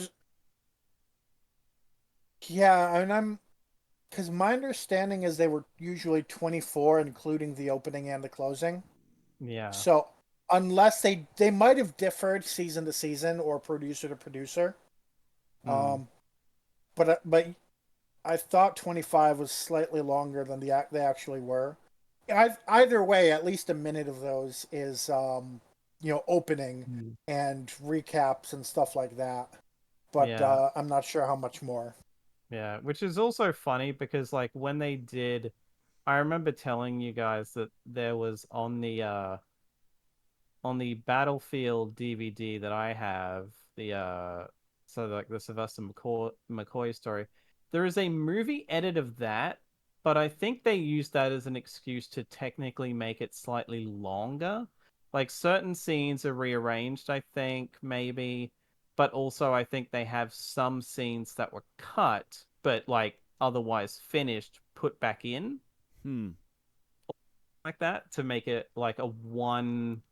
because my understanding is they were usually 24, including the opening and the closing.
Yeah.
So unless they might have differed season to season or producer to producer, but I thought 25 was slightly longer than they actually were. Either way, at least a minute of those is opening
Mm.
and recaps and stuff like that. But
Yeah.
I'm not sure how much more.
Yeah, which is also funny because like when they did, I remember telling you guys that there was on the Battlefield DVD that I have, the so like the Sylvester McCoy story, there is a movie edit of that, but I think they used that as an excuse to technically make it slightly longer. Like certain scenes are rearranged, I think, maybe, but also I think they have some scenes that were cut, but like otherwise finished, put back in
Hmm.
like that to make it like a one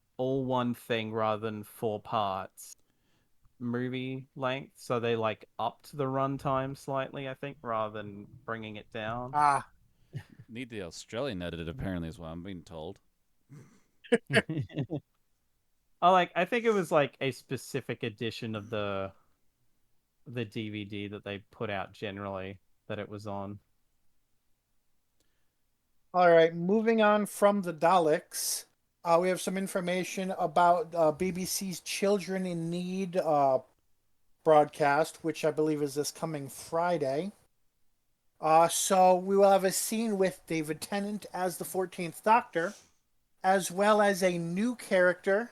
thing rather than four parts movie length. So they like upped the runtime slightly, I think, rather than bringing it down.
Ah,
Need the Australian edit, apparently, is what I'm being told.
I think it was like a specific edition of the DVD that they put out generally that it was on.
all right. Moving on from the Daleks, we have some information about BBC's Children in Need broadcast, which I believe is this coming Friday. So we will have a scene with David Tennant as the 14th Doctor, as well as a new character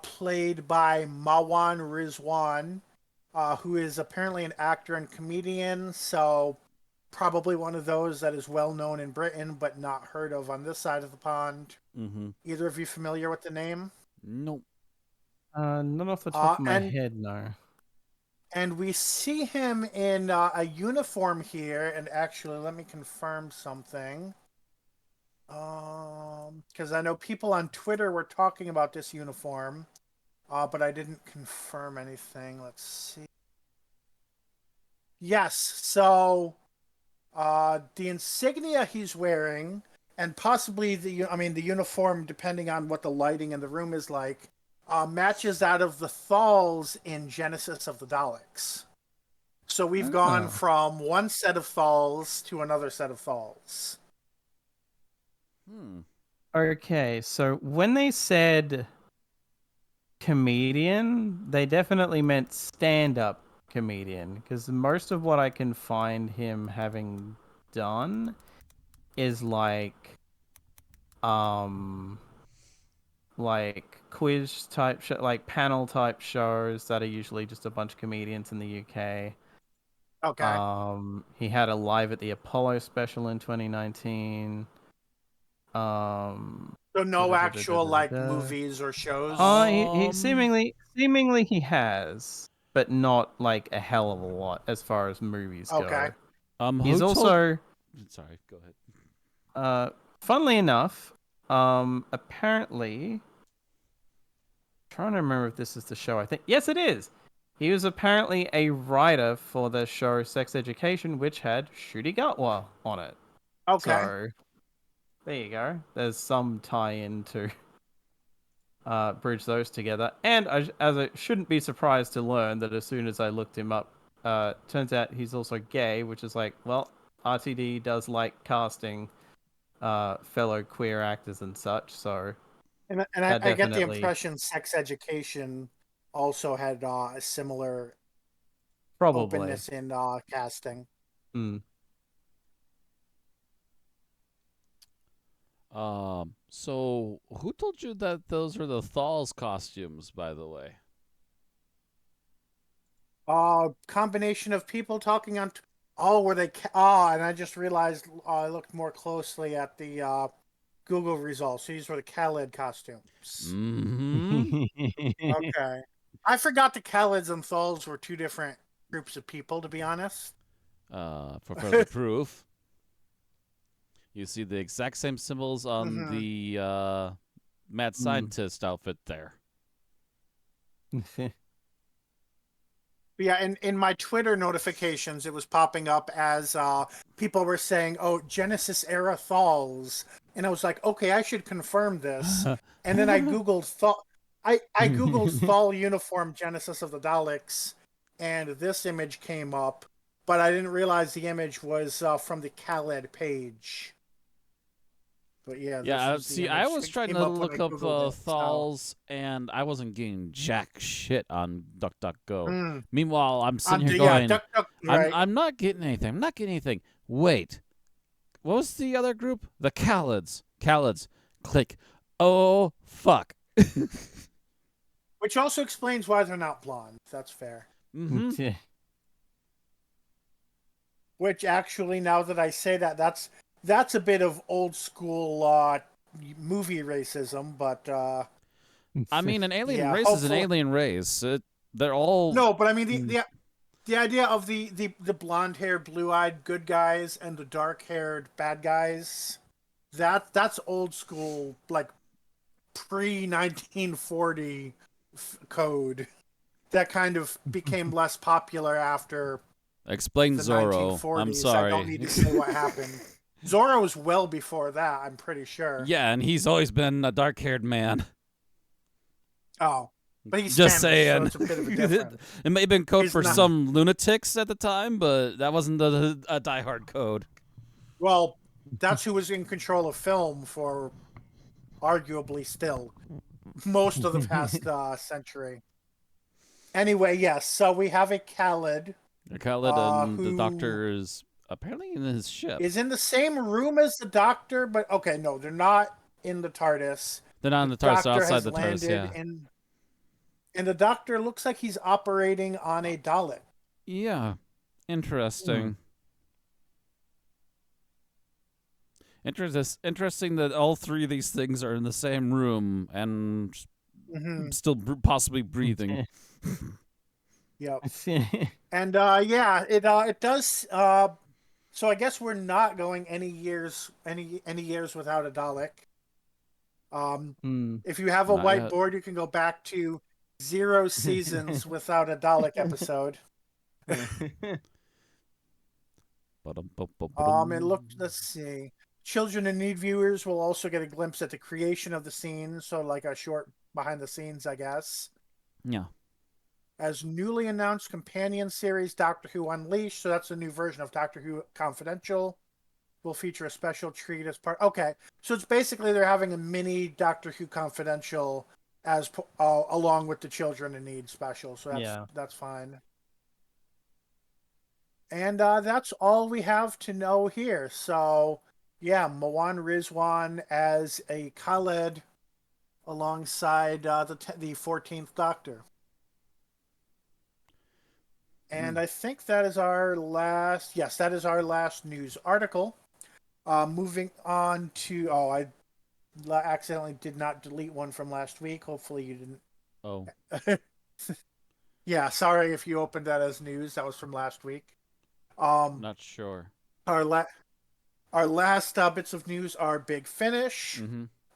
played by Mawan Rizwan, who is apparently an actor and comedian. So probably one of those that is well known in Britain but not heard of on this side of the pond.
Mm-hmm.
Either of you familiar with the name?
Nope.
Not off the top of my
And
head, no.
we see him in a uniform here. And actually, let me confirm something. Because I know people on Twitter were talking about this uniform, but I didn't confirm anything. Let's see. Yes, so the insignia he's wearing, and possibly the uniform, depending on what the lighting in the room is like, matches that of the Thals in Genesis of the Daleks. So we've gone
Oh.
from one set of Thals to another set of Thals.
Hmm.
Okay, so when they said comedian, they definitely meant stand-up comedian because most of what I can find him having done is um like quiz type like panel type shows that are usually just a bunch of comedians in the UK.
Okay.
He had a live at the Apollo special in 2019.
So
Da,
no
da, da, da, da,
actual
da, da,
like
da.
movies or shows.
He seemingly he has, but not like a hell of a lot as far as movies
Okay.
go.
Who
He's
told?
also,
Sorry, go ahead.
funnily enough, apparently, trying to remember if this is the show. I think yes, it is. He was apparently a writer for the show Sex Education, which had Shruti Gatwa on it.
Okay.
So there you go. There's some tie-in to bridge those together. And as I shouldn't be surprised to learn that as soon as I looked him up, turns out he's also gay, which is like, well, RTD does like casting fellow queer actors and such, so
And
that
I get the
definitely
impression Sex Education also had a similar
probably.
openness in casting.
Mm.
So who told you that those are the Thals costumes, by the way?
Combination of people talking on. Oh, were they? And I just realized I looked more closely at the Google results. These were the Khaled costumes.
Mm-hmm.
Okay. I forgot the Khalids and Thals were two different groups of people, to be honest.
For further proof, you see the exact same symbols on
Hmm.
the mad
Mm.
scientist outfit there.
But yeah, in my Twitter notifications, it was popping up as people were saying, "Oh, Genesis era Thals," and I was like, "Okay, I should confirm this." And then I googled Thal. I googled Thal uniform Genesis of the Daleks, and this image came up, but I didn't realize the image was from the Khaled page. But yeah, this
Yeah,
is the
see, I
image
was
that
trying
came
to
up when I
look up
Googled it.
Thals, and I wasn't getting jack shit on DuckDuckGo.
Mm.
Meanwhile, I'm sitting here
Yeah,
going,
right.
I'm not getting anything. I'm not getting anything. Wait, what was the other group? The Khalids. Khalids. Click. Oh, fuck.
Which also explains why they're not blonde. That's fair.
Mm-hmm.
Which actually, now that I say that, that's a bit of old school movie racism. But
I mean, an alien
yeah,
race is an
hopefully.
alien race. They're all...
No, but I mean the idea of the blonde haired, blue eyed good guys and the dark haired bad guys. That's old school, like pre 1940 code. That kind of became less popular after
Explain
the
Zorro.
1940s.
I'm
I
sorry.
don't need to say what happened. Zorro was well before that, I'm pretty sure.
Yeah, and he's always been a dark-haired man.
Oh. But he's
Just
Spanish,
saying.
so it's a bit of a difference.
It may have been code
He's
for
not-
some lunatics at the time, but that wasn't a diehard code.
Well, that's who was in control of film for arguably still most of the past century. Anyway, yes, so we have a Khaled
Khalid and the
who
doctor is apparently in his ship.
is in the same room as the doctor, but okay, no, they're not in the TARDIS.
They're not in the TARDIS, they're
Doctor
outside
has
the TARDIS, yeah.
And the doctor looks like he's operating on a Dalek.
Yeah. Interesting. Interesting that all three of these things are in the same room and still possibly breathing.
Yep. And yeah, it does. So I guess we're not going any years without a Dalek. If you have a
Not yet.
whiteboard, you can go back to 0 seasons without a Dalek episode. And look, let's see. Children in Need viewers will also get a glimpse at the creation of the scene, so like a short behind the scenes, I guess.
Yeah.
As newly announced companion series Doctor Who Unleashed, so that's a new version of Doctor Who Confidential, will feature a special treat as part. Okay, so it's basically they're having a mini Doctor Who Confidential as along with the Children in Need special, so that's fine. And that's all we have to know here. So, yeah, Mawaan Rizwan as a Khaled alongside the 14th Doctor. And I think that is our last... Yes, that is our last news article. Moving on to... Oh, I accidentally did not delete one from last week. Hopefully you didn't...
Oh.
Yeah, sorry if you opened that as news. That was from last week.
Not sure.
Our last bits of news are Big Finish,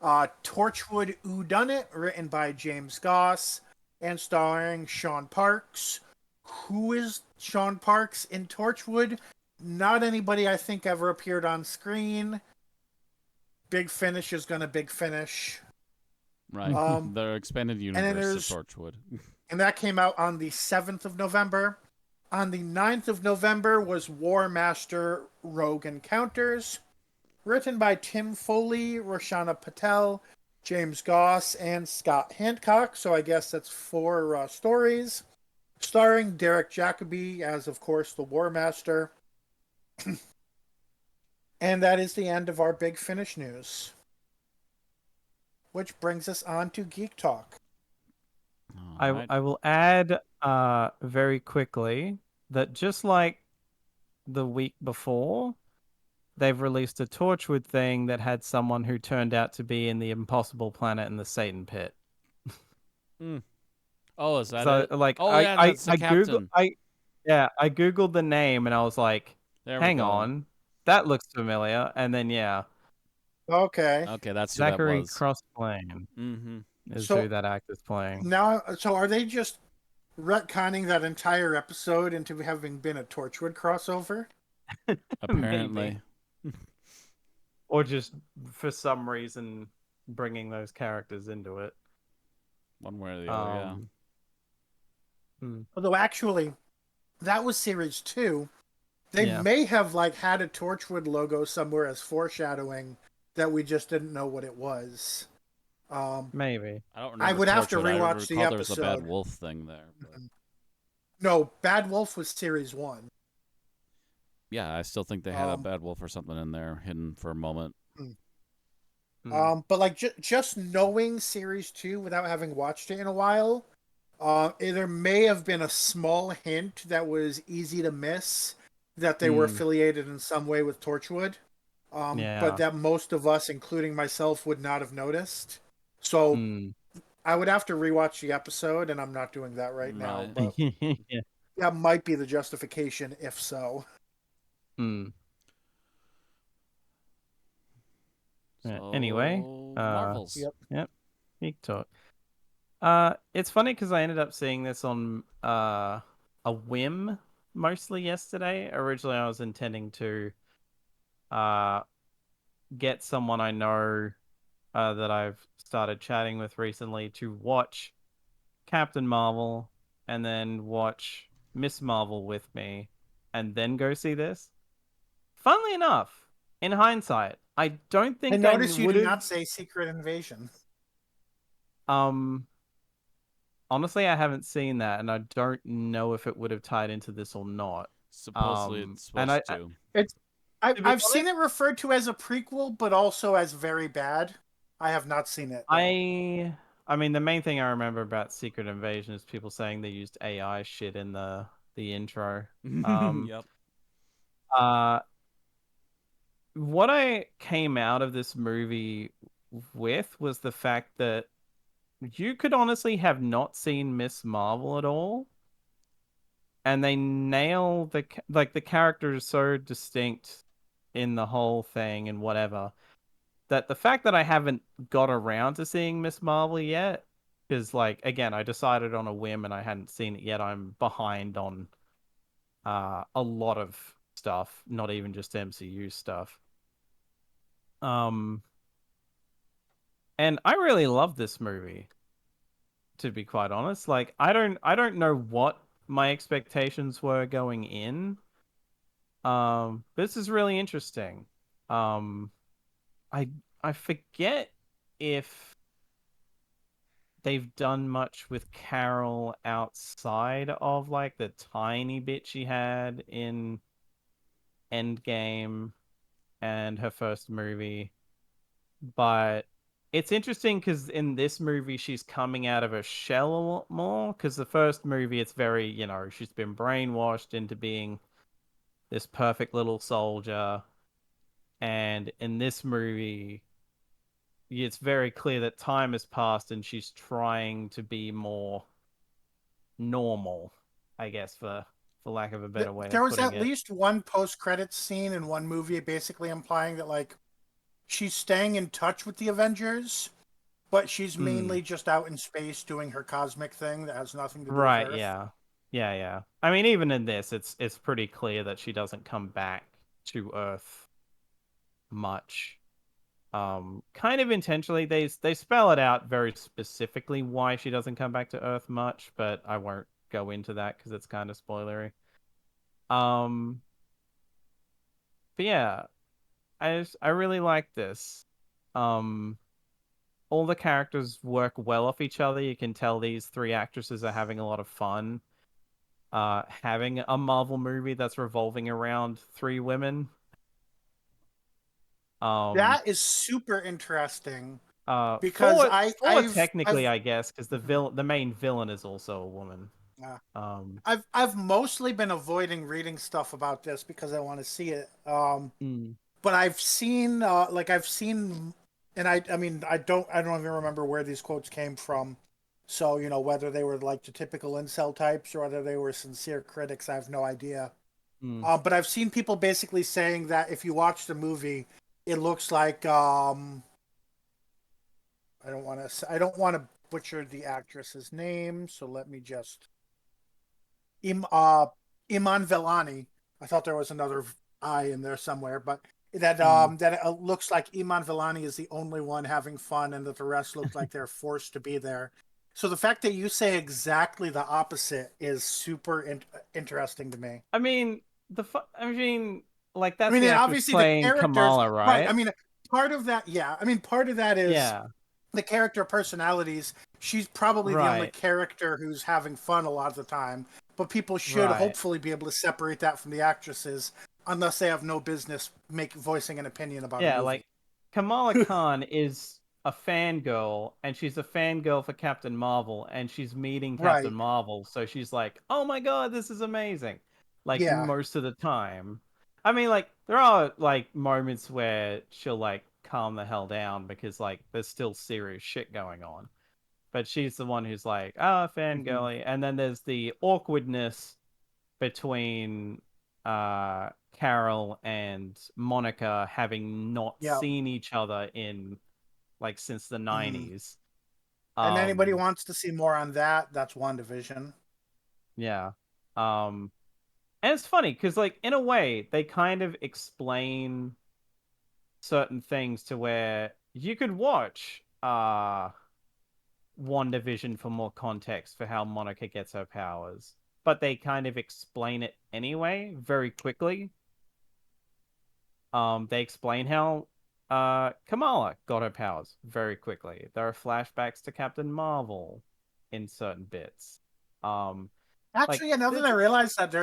Torchwood Whodunit, written by James Goss and starring Sean Parks. Who is Sean Parks in Torchwood? Not anybody I think ever appeared on screen. Big Finish is gonna Big Finish.
Right. Their expanded universe of Torchwood.
And that came out on the 7th of November. On the 9th of November was War Master Rogue Encounters, written by Tim Foley, Roshana Patel, James Goss, and Scott Hancock. So I guess that's 4 stories. Starring Derek Jacobi as, of course, the War Master. And that is the end of our Big Finish news. Which brings us on to Geek Talk.
I will add very quickly that just like the week before, they've released a Torchwood thing that had someone who turned out to be in the Impossible Planet and the Satan Pit.
Oh, is that
so,
it?
Like,
that's the captain.
I googled the name and I was like, hang on, that looks familiar. And then
Okay,
that's who
Zachary
that was.
Crossplane is who that actor's playing.
Now, so are they just retconning that entire episode into having been a Torchwood crossover?
Apparently.
Or just for some reason bringing those characters into it.
One way or the other,
Although actually, that was series 2. They may have had a Torchwood logo somewhere as foreshadowing that we just didn't know what it was.
Maybe.
I don't
I
remember
would have to
Torchwood. I
rewatch the
recall there was a bad
episode.
wolf thing there. But
No, Bad Wolf was series 1.
yeah, I still think they had a
Um,
bad wolf or something in there hidden for a moment.
but like just knowing series 2 without having watched it in a while, there may have been a small hint that was easy to miss that they were affiliated in some way with Torchwood, but
Yeah.
that most of us, including myself, would not have noticed. So I would have to rewatch the episode, and I'm not doing that right now.
Right.
But
Yeah.
that might be the justification, if so.
Yeah.
So,
Anyway,
Marvels.
Yep.
yep. Geek talk. It's funny because I ended up seeing this on a whim mostly yesterday. Originally, I was intending to uh get someone I know that I've started chatting with recently to watch Captain Marvel and then watch Miss Marvel with me and then go see this. Funnily enough, in hindsight, I don't
I
think I
noticed you
would
did
have.
not say Secret Invasion.
Um, Honestly, I haven't seen that, and I don't know if it would have tied into this or not.
Supposedly it's
And
supposed to.
It's
to be
I've seen
honest,
it referred to as a prequel, but also as very bad. I have not seen it though.
I mean, the main thing I remember about Secret Invasion is people saying they used AI shit in the intro.
Yep.
Uh, what I came out of this movie with was the fact that you could honestly have not seen Miss Marvel at all, and they nail the character is so distinct in the whole thing and whatever that the fact that I haven't got around to seeing Miss Marvel yet is like, again, I decided on a whim and I hadn't seen it yet. I'm behind on a lot of stuff, not even just MCU stuff. Um, and I really love this movie, to be quite honest. Like, I don't know what my expectations were going in. This is really interesting. Um, I I forget if they've done much with Carol outside of like the tiny bit she had in Endgame and her first movie. But it's interesting because in this movie she's coming out of her shell a lot more. Because the first movie, it's very, she's been brainwashed into being this perfect little soldier. And in this movie, it's very clear that time has passed and she's trying to be more normal, I guess, for lack of a better way
There
of
was
putting
at
it.
least one post-credits scene in one movie basically implying that like she's staying in touch with the Avengers, but she's
Mm,
mainly just out in space doing her cosmic thing that has nothing to do with
right,
Earth.
yeah. Yeah, yeah. I mean, even in this, it's pretty clear that she doesn't come back to Earth much. Kind of intentionally, they spell it out very specifically why she doesn't come back to Earth much, but I won't go into that because it's kind of spoilery. Um, but yeah, I really like this. Um, all the characters work well off each other. You can tell these three actresses are having a lot of fun. Having a Marvel movie that's revolving around three women. Um,
That is super interesting because
four technically,
I've
I guess, because the main villain is also a woman.
uh,
Um,
I've mostly been avoiding reading stuff about this because I want to see it.
mm,
But I've seen and I mean I don't even remember where these quotes came from. So, whether they were like the typical incel types or whether they were sincere critics, I have no idea.
mm.
But I've seen people basically saying that if you watch the movie, it looks like I don't want to butcher the actress's name, so let me just Im, uh, Iman Velani. I thought there was another I in there somewhere, but that it looks like Iman Velani is the only one having fun, and that the rest look like they're forced to be there. So the fact that you say exactly the opposite is super interesting to me.
I mean, I mean, like
I
that's
mean,
the
and
actress
obviously the
playing
characters,
Kamala,
right? I
right?
mean, part of that, yeah. I mean, part of that is
Yeah,
the character personalities. She's probably the only
right,
character who's having fun a lot of the time, but people should
right.
hopefully be able to separate that from the actresses, unless they have no business voicing an opinion about a
Yeah,
movie.
like Kamala Khan is a fangirl, and she's a fangirl for Captain Marvel, and she's meeting Captain
Right.
Marvel, so she's like, "Oh my God, this is amazing!" Like
Yeah.
most of the time. I mean, like there are like moments where she'll like calm the hell down because like there's still serious shit going on, but she's the one who's like, "Ah,
Hmm.
fangirly," and then there's the awkwardness between Carol and Monica having not
Yeah.
seen each other in like since the
Hmm.
90s.
And anybody
Um
wants to see more on that, that's WandaVision.
yeah. Um and it's funny cuz like in a way they kind of explain certain things to where you could watch WandaVision for more context for how Monica gets her powers, but they kind of explain it anyway very quickly. They explain how Kamala got her powers very quickly. There are flashbacks to Captain Marvel in certain bits. Um, like
Actually, now that
there's
I realize that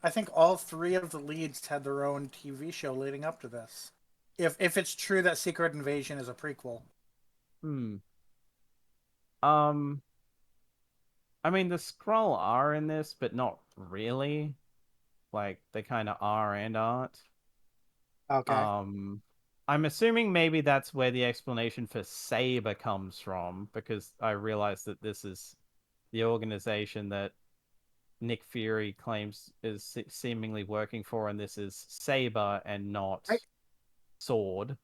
I think all three of the leads had their own TV show leading up to this. If it's true that Secret Invasion is a prequel.
hmm. Um, I mean the Skrull are in this, but not really. Like they kind of are and aren't.
Okay.
Um, I'm assuming maybe that's where the explanation for Saber comes from, because I realized that this is the organization that Nick Fury claims is seemingly working for, and this is Saber and not
I
Sword.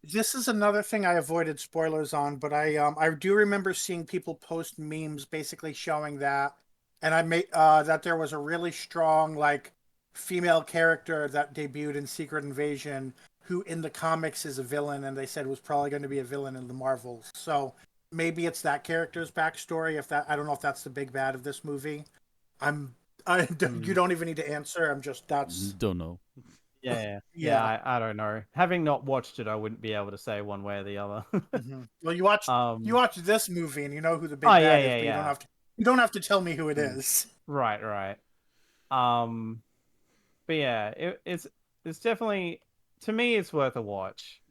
This is another thing I avoided spoilers on, but I do remember seeing people post memes basically showing that, and I made that there was a really strong like female character that debuted in Secret Invasion who in the comics is a villain, and they said was probably going to be a villain in the Marvels. So maybe it's that character's backstory. If that, I don't know if that's the big bad of this movie. I'm I don't, you
Hmm.
don't even need to answer. I'm just that's
Don't know.
Yeah.
yeah.
I don't know. Having not watched it, I wouldn't be able to say one way or the other.
Well, you
um.
watched this movie and you know who the
Oh
big
yeah,
bad is,
yeah,
but
yeah.
you don't have to tell me who it
Hmm.
is.
Right, right. Um. But yeah, it's definitely, to me it's worth a watch.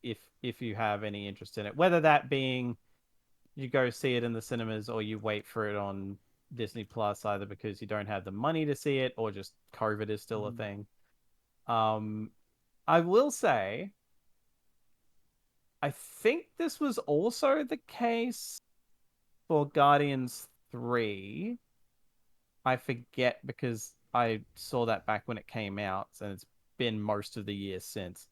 If you have any interest in it, whether that being you go see it in the cinemas or you wait for it on Disney Plus, either because you don't have the money to see it or just COVID is still a
Mhm.
thing. I will say, I think this was also the case for Guardians 3. I forget because I saw that back when it came out, and it's been most of the year since.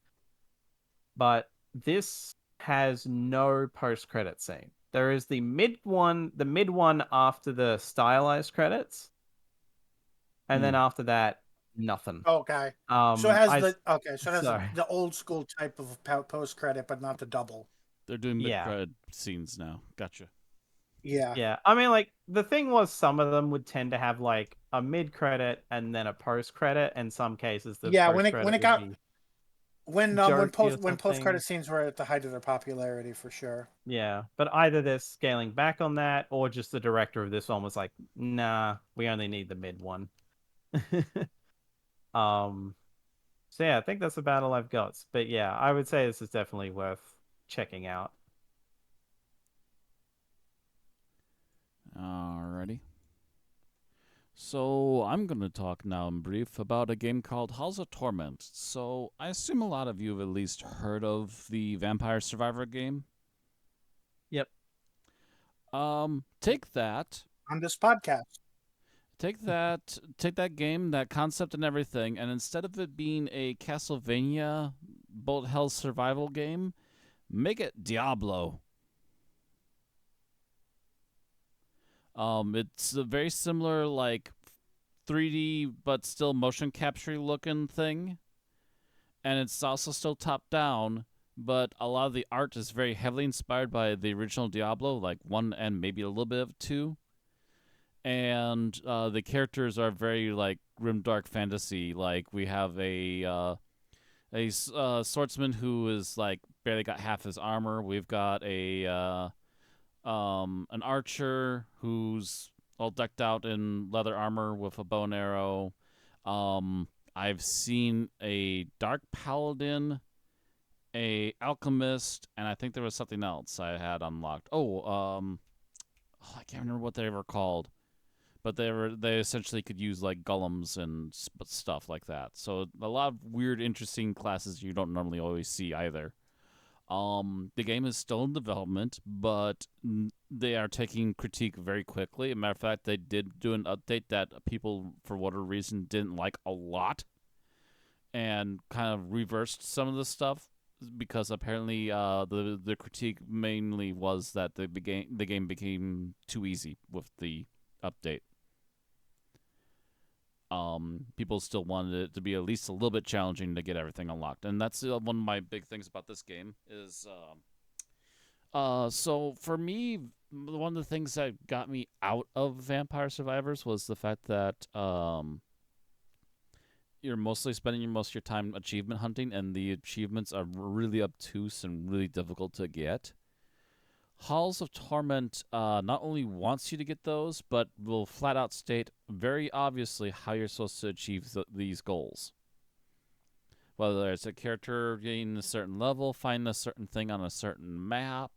But this has no post-credit scene. There is the mid one after the stylized credits, and then
Hmm.
after that, nothing.
Okay. So it has
I
the
sorry,
the old school type of post credit, but not the double.
They're doing
yeah,
mid-credit scenes now. Gotcha.
Yeah.
yeah. I mean, like the thing was, some of them would tend to have like a mid-credit and then a post-credit. In some cases, the
Yeah. When
post-credit
it
would
got
be jokey or
when post credit
something.
scenes were at the height of their popularity for sure.
Yeah, but either they're scaling back on that, or just the director of this one was like, "Nah, we only need the mid one." um, so yeah, I think that's about all I've got. But yeah, I would say this is definitely worth checking out.
Alrighty. So I'm gonna talk now in brief about a game called Halls of Torment. So I assume a lot of you have at least heard of the Vampire Survivor game.
Yep.
Take that,
On this podcast.
take that game, that concept and everything, and instead of it being a Castlevania bullet hell survival game, make it Diablo. It's a very similar, like 3D but still motion capture looking thing, and it's also still top down. But a lot of the art is very heavily inspired by the original Diablo, like 1 and maybe a little bit of 2. And the characters are very like grim dark fantasy. Like we have a swordsman who is like barely got half his armor. We've got an archer who's all decked out in leather armor with a bow and arrow. I've seen a dark paladin, a alchemist, and I think there was something else I had unlocked. I can't remember what they were called, but they essentially could use like golems and stuff like that. So a lot of weird, interesting classes you don't normally always see either. The game is still in development, but they are taking critique very quickly. As a matter of fact, they did do an update that people, for whatever reason, didn't like a lot, and kind of reversed some of the stuff because apparently the critique mainly was that the game became too easy with the update. People still wanted it to be at least a little bit challenging to get everything unlocked, and that's one of my big things about this game is. So for me, one of the things that got me out of Vampire Survivors was the fact that you're mostly spending most of your time achievement hunting, and the achievements are really obtuse and really difficult to get. Halls of Torment not only wants you to get those, but will flat out state very obviously how you're supposed to achieve these goals. Whether it's a character getting a certain level, finding a certain thing on a certain map,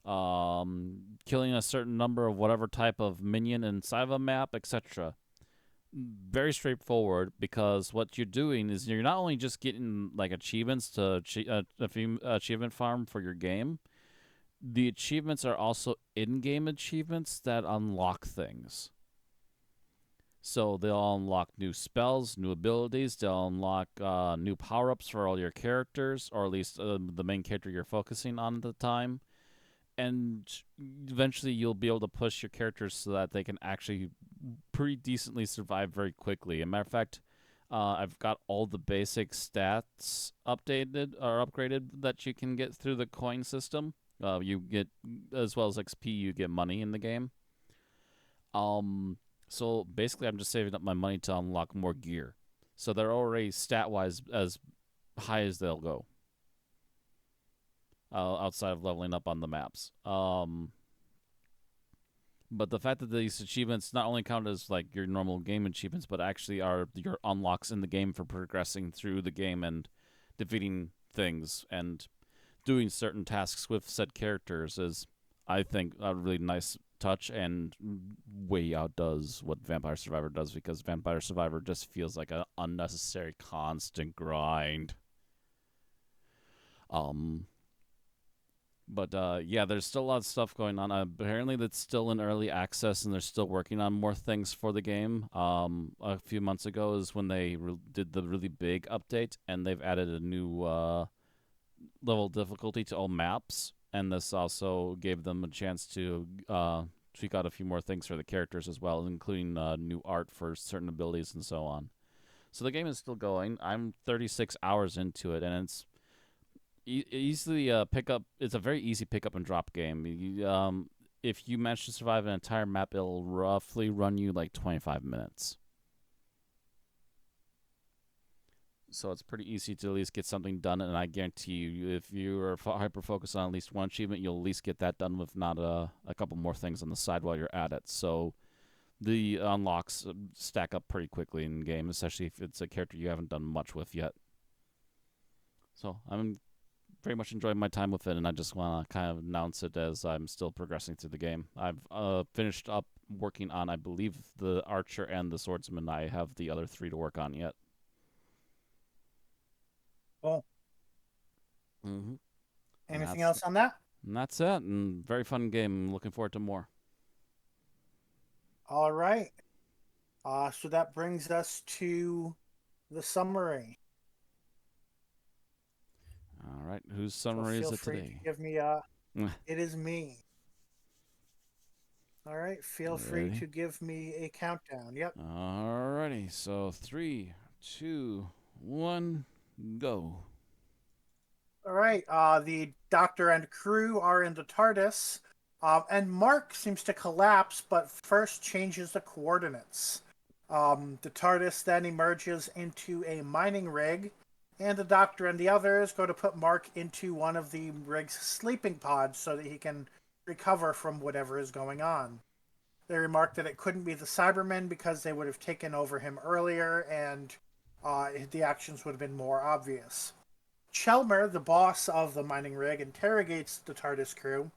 killing a certain number of whatever type of minion inside of a map, etc. Very straightforward, because what you're doing is you're not only just getting like achievements to achievement farm for your game. The achievements are also in-game achievements that unlock things. So they'll unlock new spells, new abilities. They'll unlock new power-ups for all your characters, or at least the main character you're focusing on at the time. And eventually you'll be able to push your characters so that they can actually pretty decently survive very quickly. As a matter of fact, I've got all the basic stats updated or upgraded that you can get through the coin system. You get, as well as XP, you get money in the game. So basically, I'm just saving up my money to unlock more gear. So they're already stat-wise as high as they'll go. Outside of leveling up on the maps. But the fact that these achievements not only count as like your normal game achievements, but actually are your unlocks in the game for progressing through the game and defeating things and doing certain tasks with said characters is, I think, a really nice touch and way outdoes what Vampire Survivor does, because Vampire Survivor just feels like an unnecessary constant grind. But yeah, there's still a lot of stuff going on. Apparently, that's still in early access, and they're still working on more things for the game. A few months ago is when they did the really big update, and they've added a new level of difficulty to all maps, and this also gave them a chance to tweak out a few more things for the characters as well, including new art for certain abilities and so on. So the game is still going. I'm 36 hours into it, and it's easily pickup. It's a very easy pick up and drop game. If you manage to survive an entire map, it'll roughly run you like 25 minutes. So it's pretty easy to at least get something done, and I guarantee you, if you are hyper focused on at least one achievement, you'll at least get that done, with not a couple more things on the side while you're at it. So the unlocks stack up pretty quickly in game, especially if it's a character you haven't done much with yet. So I'm very much enjoying my time with it, and I just want to kind of announce it as I'm still progressing through the game. I've finished up working on, I believe, the archer and the swordsman. I have the other 3 to work on yet.
Cool.
Mm-hmm.
Anything else on that?
And that's it. And very fun game. I'm looking forward to more.
All right. So that brings us to the summary.
All right. Whose summary is it today?
To give me it is me. All right. Feel free to give me a countdown. Yep.
All righty. So 3, 2, 1, go.
All right. The Doctor and crew are in the TARDIS, and Mark seems to collapse, but first changes the coordinates. The TARDIS then emerges into a mining rig, and the doctor and the others go to put Mark into one of the rig's sleeping pods so that he can recover from whatever is going on. They remark that it couldn't be the Cybermen because they would have taken over him earlier and the actions would have been more obvious. Chelmer, the boss of the mining rig, interrogates the TARDIS crew,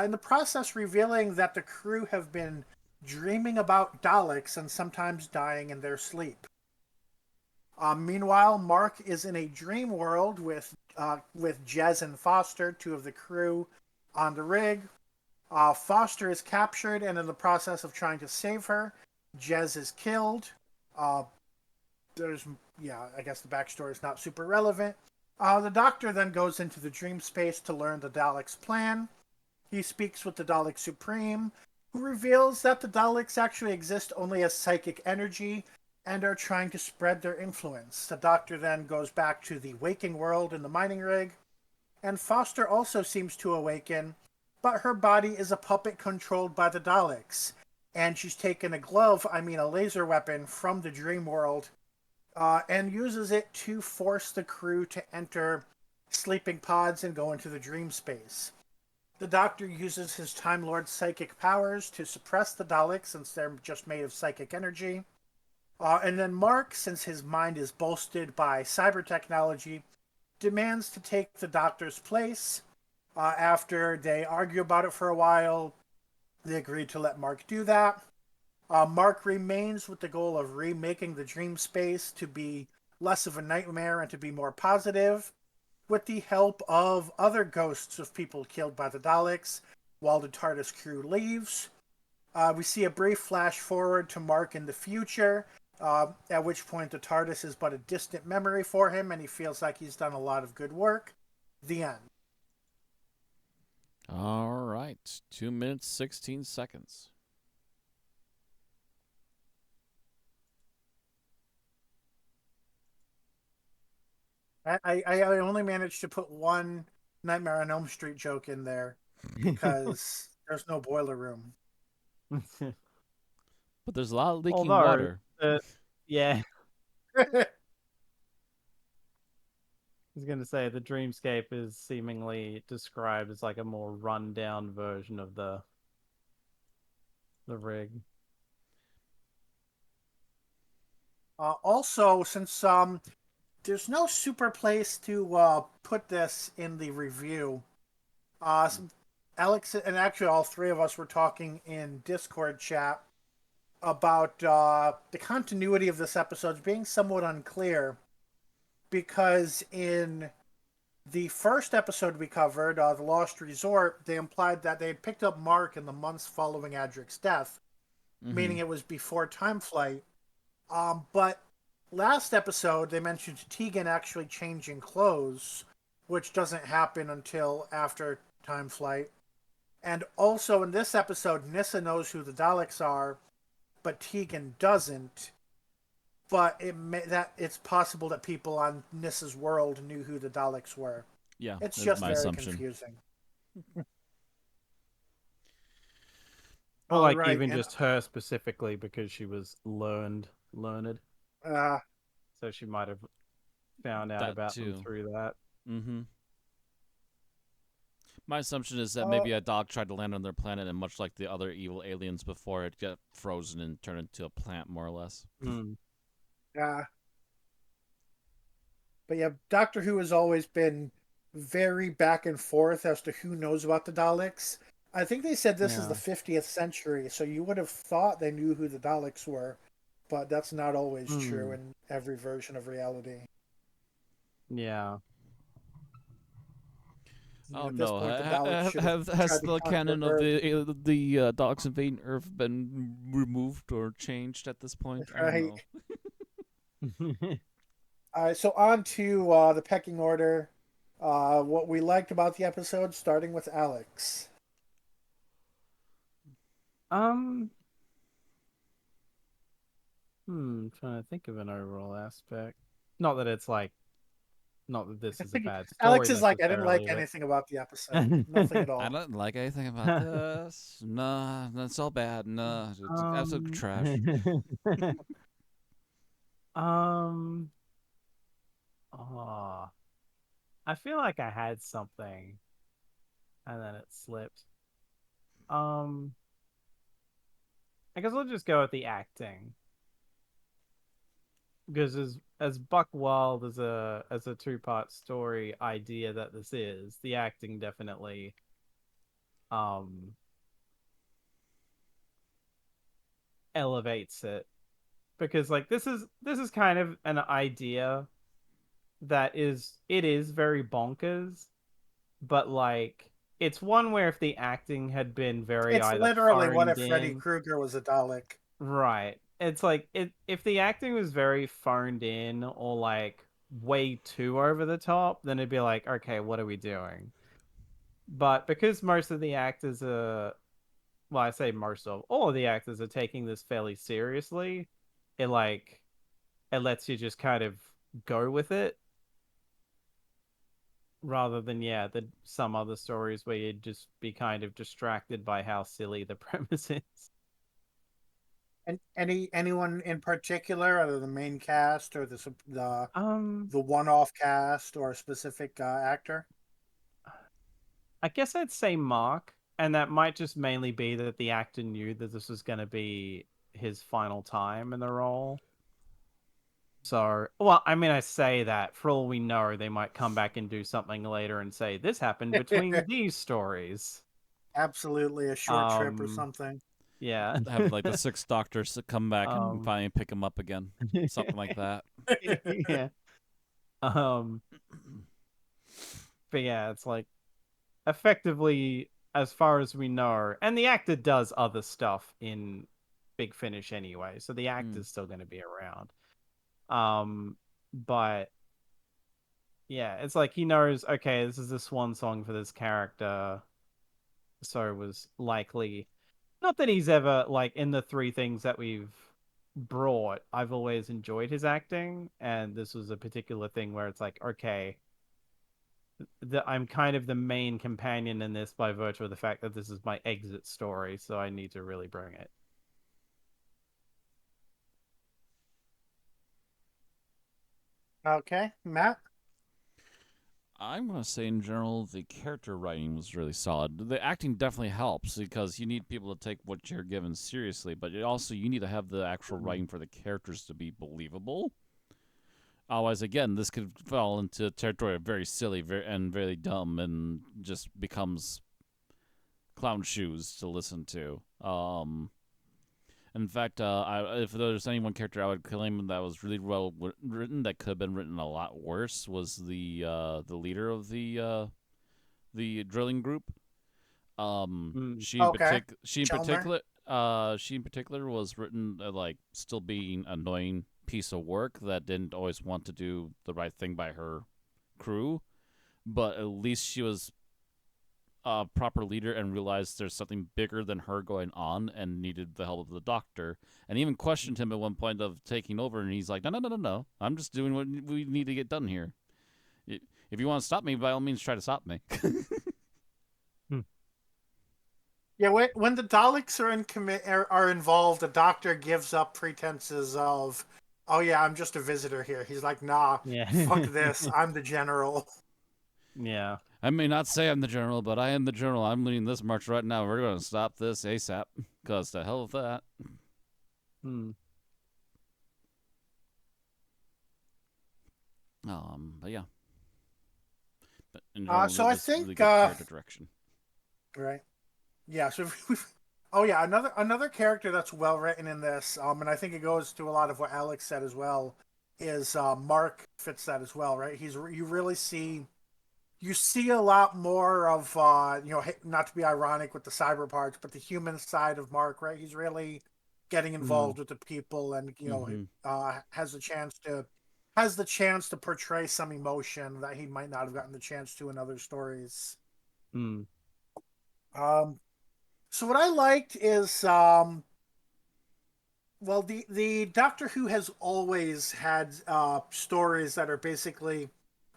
in the process revealing that the crew have been dreaming about Daleks and sometimes dying in their sleep. Meanwhile, Mark is in a dream world with Jez and Foster, two of the crew, on the rig. Foster is captured and in the process of trying to save her. Jez is killed. I guess the backstory is not super relevant. The Doctor then goes into the dream space to learn the Daleks' plan. He speaks with the Dalek Supreme, who reveals that the Daleks actually exist only as psychic energy and are trying to spread their influence. The Doctor then goes back to the waking world in the mining rig, and Foster also seems to awaken, but her body is a puppet controlled by the Daleks, and she's taken a laser weapon from the dream world, and uses it to force the crew to enter sleeping pods and go into the dream space. The Doctor uses his Time Lord psychic powers to suppress the Daleks since they're just made of psychic energy. And then Mark, since his mind is bolstered by cyber technology, demands to take the Doctor's place. After they argue about it for a while, they agree to let Mark do that. Mark remains with the goal of remaking the dream space to be less of a nightmare and to be more positive, with the help of other ghosts of people killed by the Daleks while the TARDIS crew leaves. We see a brief flash forward to Mark in the future, at which point the TARDIS is but a distant memory for him and he feels like he's done a lot of good work. The end.
All right. 2 minutes, 16 seconds.
I only managed to put one Nightmare on Elm Street joke in there because there's no boiler room.
But there's a lot of leaking
Although,
water.
yeah, I was going to say the dreamscape is seemingly described as like a more run-down version of the rig.
Also, since there's no super place to put this in the review, Alex and actually all three of us were talking in Discord chat about the continuity of this episode being somewhat unclear, because in the first episode we covered, The Lost Resort, they implied that they had picked up Mark in the months following Adric's death, meaning it was before Time Flight. But last episode, they mentioned Tegan actually changing clothes, which doesn't happen until after Time Flight. And also in this episode, Nyssa knows who the Daleks are, but Tegan doesn't. But it's possible that people on Nyssa's world knew who the Daleks were.
Yeah,
It's
that's
just
my
very
assumption.
confusing.
Or like
Right,
even
and
just her specifically because she was learned. So she might have found out
That
about them
too.
through that.
Mm-hmm. My assumption is that maybe a dog tried to land on their planet, and much like the other evil aliens before, it got frozen and turned into a plant, more or less.
Yeah. But yeah, Doctor Who has always been very back and forth as to who knows about the Daleks. I think they said this is the 50th century, so you would have thought they knew who the Daleks were, but that's not always true in every version of reality.
Yeah.
Oh
At this
no!
point, the Daleks should have
Has
tried to
the
conquer
canon of
Earth.
the Daleks invading Earth been removed or changed at this point? I don't know.
So on to the pecking order. What we liked about the episode, starting with Alex.
Trying to think of an overall aspect. Not that it's like, not that this is a bad
Alex
story
is like, I didn't like
necessarily,
anything about the episode. Nothing at
I
all.
don't like anything about this. Nah, that's all bad. Nah, it's absolute trash.
I feel like I had something and then it slipped. Um, I guess I'll just go with the acting because as Buck Wild as a two-part story idea that this is, the acting definitely um elevates it because like this is kind of an idea that is very bonkers, but like it's one where if the acting had been very
It's
either
literally what
phoned
if Freddy
in,
Krueger was a Dalek?
right? It's like if the acting was very phoned in or like way too over the top, then it'd be like, okay, what are we doing? But because most of the actors are, well, I say most of all of the actors are taking this fairly seriously, it like it lets you just kind of go with it rather than some other stories where you'd just be kind of distracted by how silly the premise is.
And anyone in particular, either the main cast or
Um,
the one-off cast or a specific actor?
I guess I'd say Mark, and that might just mainly be that the actor knew that this was going to be his final time in the role. So, well, I mean, I say that for all we know, they might come back and do something later and say this happened between these stories.
Absolutely, a short trip or
Um,
something.
yeah.
Have like the sixth Doctor come back and
Um,
finally pick him up again, something like that.
yeah. Um, but yeah, it's like effectively, as far as we know, and the actor does other stuff in Big Finish anyway, so the
Mm.
actor's still going to be around. But yeah, it's like he knows, okay, this is the swan song for this character, so it was likely not that he's ever like in the three things that we've brought. I've always enjoyed his acting, and this was a particular thing where it's like, okay, I'm kind of the main companion in this by virtue of the fact that this is my exit story, so I need to really bring it.
Okay, Matt.
I'm gonna say in general the character writing was really solid. The acting definitely helps because you need people to take what you're given seriously, but you need to have the actual writing for the characters to be believable. Otherwise, again, this could fall into territory of very silly, and very dumb, and just becomes clown shoes to listen to. In fact, if there's any one character I would claim that was really well written that could have been written a lot worse was the leader of the drilling group.
Mm.
Okay, Chelmer.
She in particular was written like still being an annoying piece of work that didn't always want to do the right thing by her crew, but at least she was a proper leader and realized there's something bigger than her going on and needed the help of the doctor, and even questioned him at one point of taking over, and he's like, no, I'm just doing what we need to get done here. If you want to stop me, by all means try to stop me.
Yeah, when the Daleks are involved, the Doctor gives up pretenses of, "Oh yeah, I'm just a visitor here." He's like, "Nah,
Yeah.
fuck this. I'm the general."
Yeah.
I may not say I'm the general, but I am the general. I'm leading this march right now. We're going to stop this ASAP. Because the hell with that.
Hmm.
But yeah. But in general,
So I
just really
think,
good character direction.
right, yeah. So oh yeah, another character that's well written in this, and I think it goes to a lot of what Alex said as well, is Mark fits that as well, right? You really see you see a lot more of not to be ironic with the cyber parts, but the human side of Mark, right? He's really getting
Hmm.
involved with the people, and
Mm-hmm.
has the chance to portray some emotion that he might not have gotten the chance to in other stories.
Hmm.
um so what I liked is, well, the Doctor Who has always had stories that are basically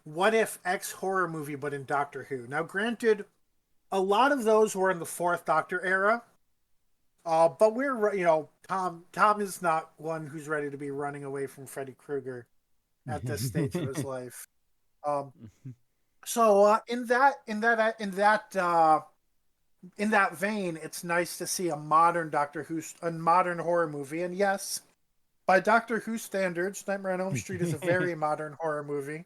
what if X horror movie but in Doctor Who. Now granted, a lot of those were in the fourth Doctor era. But we're, Tom is not one who's ready to be running away from Freddy Krueger at this stage of his life. Um, So in that vein, it's nice to see a modern horror movie. And yes, by Doctor Who standards, Nightmare on Elm Street is a very modern horror movie.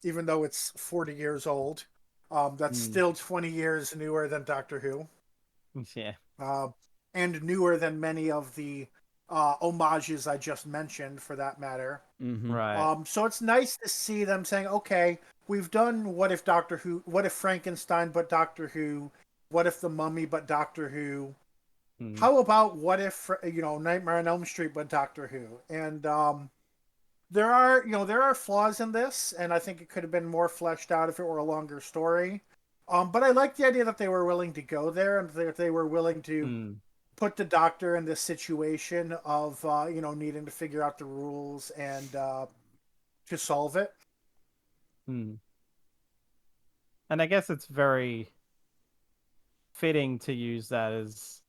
Even though it's 40 years old, that's
Hmm.
still 20 years newer than Doctor Who,
Yeah.
uh, and newer than many of the homages I just mentioned, for that matter.
Mm-hmm.
Right.
So it's nice to see them saying, okay, we've done What if Frankenstein but Doctor Who, What if the Mummy but Doctor Who,
Hmm.
how about What if, Nightmare on Elm Street but Doctor Who? And there are flaws in this, and I think it could have been more fleshed out if it were a longer story. But I like the idea that they were willing to go there, and that they were willing to
Hmm.
put the Doctor in this situation of needing to figure out the rules and to solve it.
Hmm. And I guess it's very fitting to use that as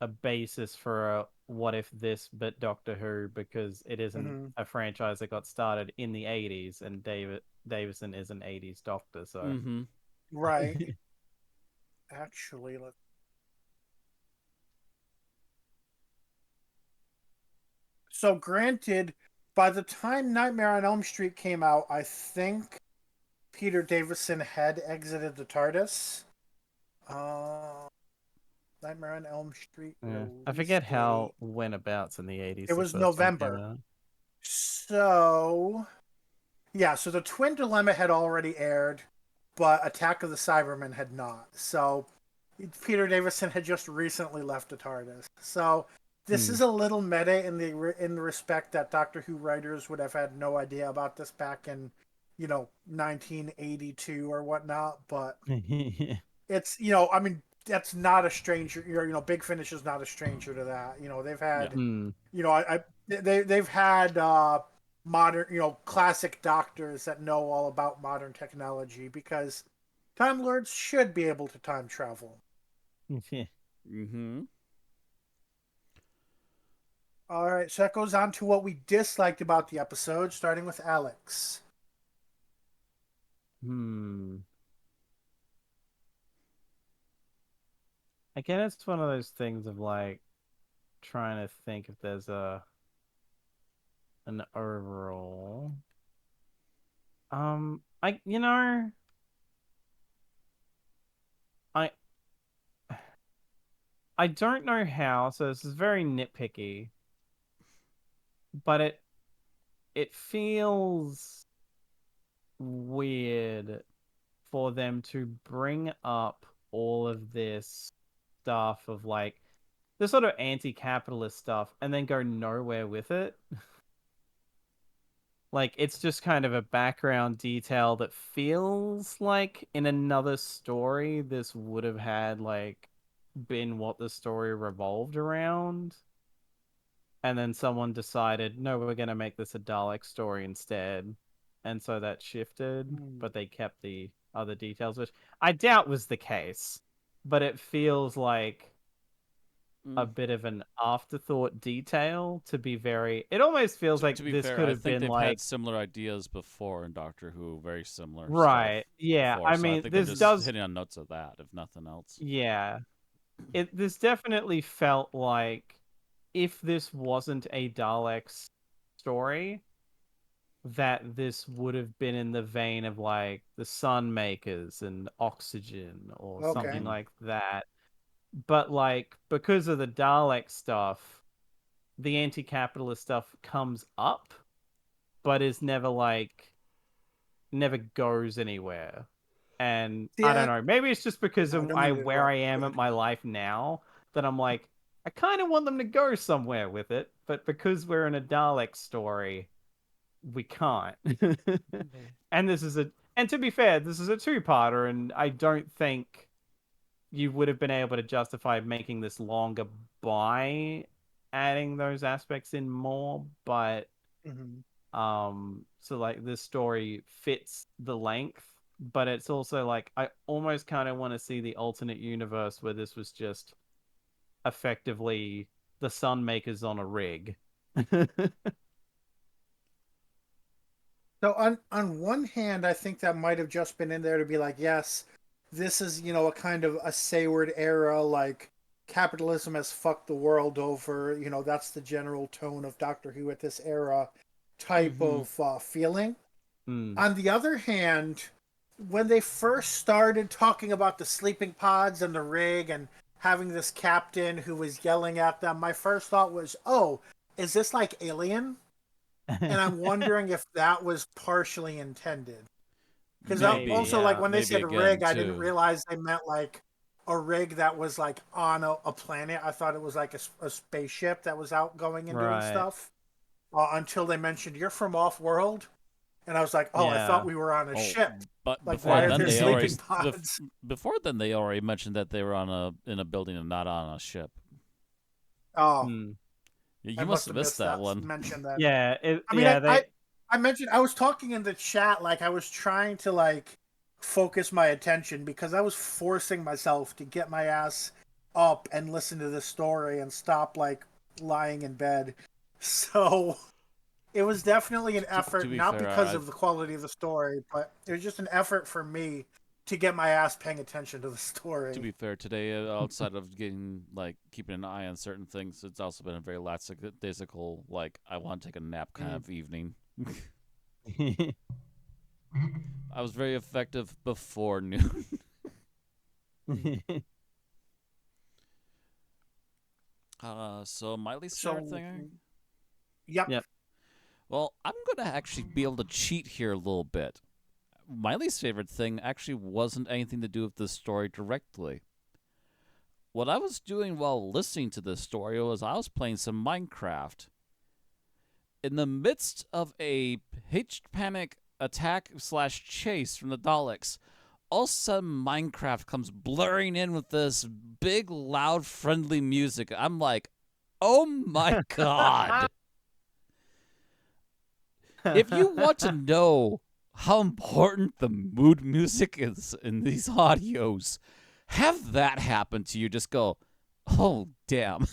a basis for a what if this but Doctor Who, because it isn't
Mm-hmm.
a franchise that got started in the 80s, and David Davison is an 80s Doctor, so
Mm-hmm.
Right. Actually, so granted, by the time Nightmare on Elm Street came out, I think Peter Davison had exited the TARDIS. Uh, Nightmare on Elm Street
yeah. I
release
forget
date.
how went abouts in the 80s
It
the
was
first one came
November.
out.
So, yeah, so the Twin Dilemma had already aired, but Attack of the Cybermen had not. So, Peter Davison had just recently left the TARDIS. So, this
Hmm.
is a little meta in the respect that Doctor Who writers would have had no idea about this back in, 1982 or whatnot. But it's I mean that's not a stranger. Big Finish is not a stranger to that. They've
Yeah.
had
Hmm.
they've had modern classic doctors that know all about modern technology, because Time Lords should be able to time travel.
Mm-hmm.
All right, so that goes on to what we disliked about the episode, starting with Alex.
Hmm. Again, it's one of those things of like trying to think if there's a an overall. I I I don't know how, so this is very nitpicky, but it feels weird for them to bring up all of this stuff of like the sort of anti-capitalist stuff and then go nowhere with it. Like it's just kind of a background detail that feels like in another story this would have had like been what the story revolved around. And then someone decided, no, we're going to make this a Dalek story instead. And so that shifted,
Hmm.
but they kept the other details, which I doubt was the case. But it feels like a
Mm.
bit of an afterthought detail to be very. It almost feels like
To be
this
fair,
could
I
have
think
been
they've had
like.
similar ideas before in Doctor Who, very similar stuff
Right. Yeah.
before.
I
So I
mean,
think they're
this
just
does.
hitting on notes of that, if nothing else.
Yeah. This definitely felt like if this wasn't a Daleks story, that this would have been in the vein of like the Sun Makers and Oxygen or something
Okay.
Mm-hmm.
like that. But like because of the Dalek stuff, the anti-capitalist stuff comes up, but is never goes anywhere. And I don't
Yeah.
know, maybe it's just because
I
of
don't mean to
where I
interrupt.
am
Go
at
ahead.
my life now that I'm like I kind of want them to go somewhere with it, but because we're in a Dalek story, we can't. And to be fair, this is a two-parter, and I don't think you would have been able to justify making this longer by adding those aspects in more, but
Mhm.
so like this story fits the length, but it's also like I almost kind of want to see the alternate universe where this was just effectively the sun makers on a rig.
So on one hand, I think that might have just been in there to be like, yes, this is, a kind of a Sayward era, like capitalism has fucked the world over. That's the general tone of Doctor Who at this era type
Mhm.
of feeling.
Mm.
On the other hand, when they first started talking about the sleeping pods and the rig and having this captain who was yelling at them, my first thought was, oh, is this like Alien? And I'm wondering if that was partially intended. Because
Maybe,
Maybe,
also, like
yeah.
when they
maybe
said
again
rig, I didn't
too.
realize they meant like a rig that was like on a planet. I thought it was like a spaceship that was out going and doing
Right.
stuff. Until they mentioned you're from off world, and I was like, oh, I thought
Yeah.
we were on a
Oh,
ship.
but
Like,
before
why are
That's
then
there
they
true.
already
sleeping pods?
before then they already mentioned that they were in a building and not on a ship.
Oh,
Mm.
I
You must
must
have
have
missed
missed
that
that
one.
mention then.
Yeah.
I mean,
Yeah. They.
I mentioned I was talking in the chat, like I was trying to like focus my attention because I was forcing myself to get my ass up and listen to this story and stop like lying in bed. So it was definitely an
To
effort,
be
not
fair,
because of the quality of the story, but it was just an effort for me to get my ass paying attention to the
to
story.
be fair, today outside of getting like keeping an eye on certain things, it's also been a very lackadaisical, like I want to take a nap kind
Mm.
of evening. I was very effective before noon. So my least favorite
So,
thing.
yep.
Yep.
Well, I'm gonna actually be able to cheat here a little bit. My least favorite thing actually wasn't anything to do with the story directly. What I was doing while listening to this story was I was playing some Minecraft. In the midst of a pitched panic attack slash chase from the Daleks, all of a sudden Minecraft comes blurring in with this big, loud, friendly music. I'm like, oh my god. If you want to know how important the mood music is in these audios, have that happen to you. Just go, oh, damn.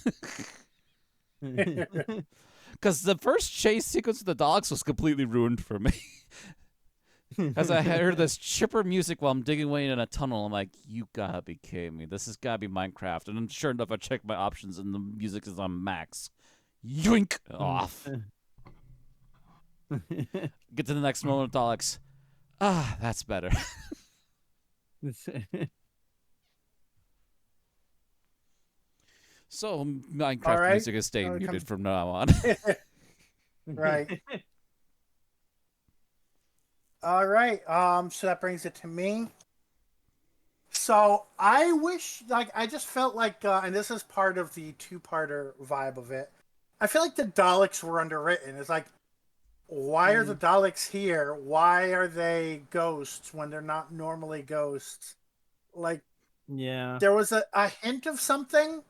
Because the first chase sequence of the dogs was completely ruined for me. As I heard this chipper music while I'm digging away in a tunnel, I'm like, you gotta be kidding me. This has gotta be Minecraft. And sure enough, I checked my options and the music is on max. Yoink! Off. Get to the next moment, Daleks. Ah, that's better. So
All
Minecraft
right.
music is staying
It
muted
comes
from now on.
right. All right. So that brings it to me. So I wish, like, I just felt like, and this is part of the two-parter vibe of it. I feel like the Daleks were underwritten. It's like, why are the Daleks here? Why are they ghosts when they're not normally ghosts? Like,
Yeah.
there was a hint of something,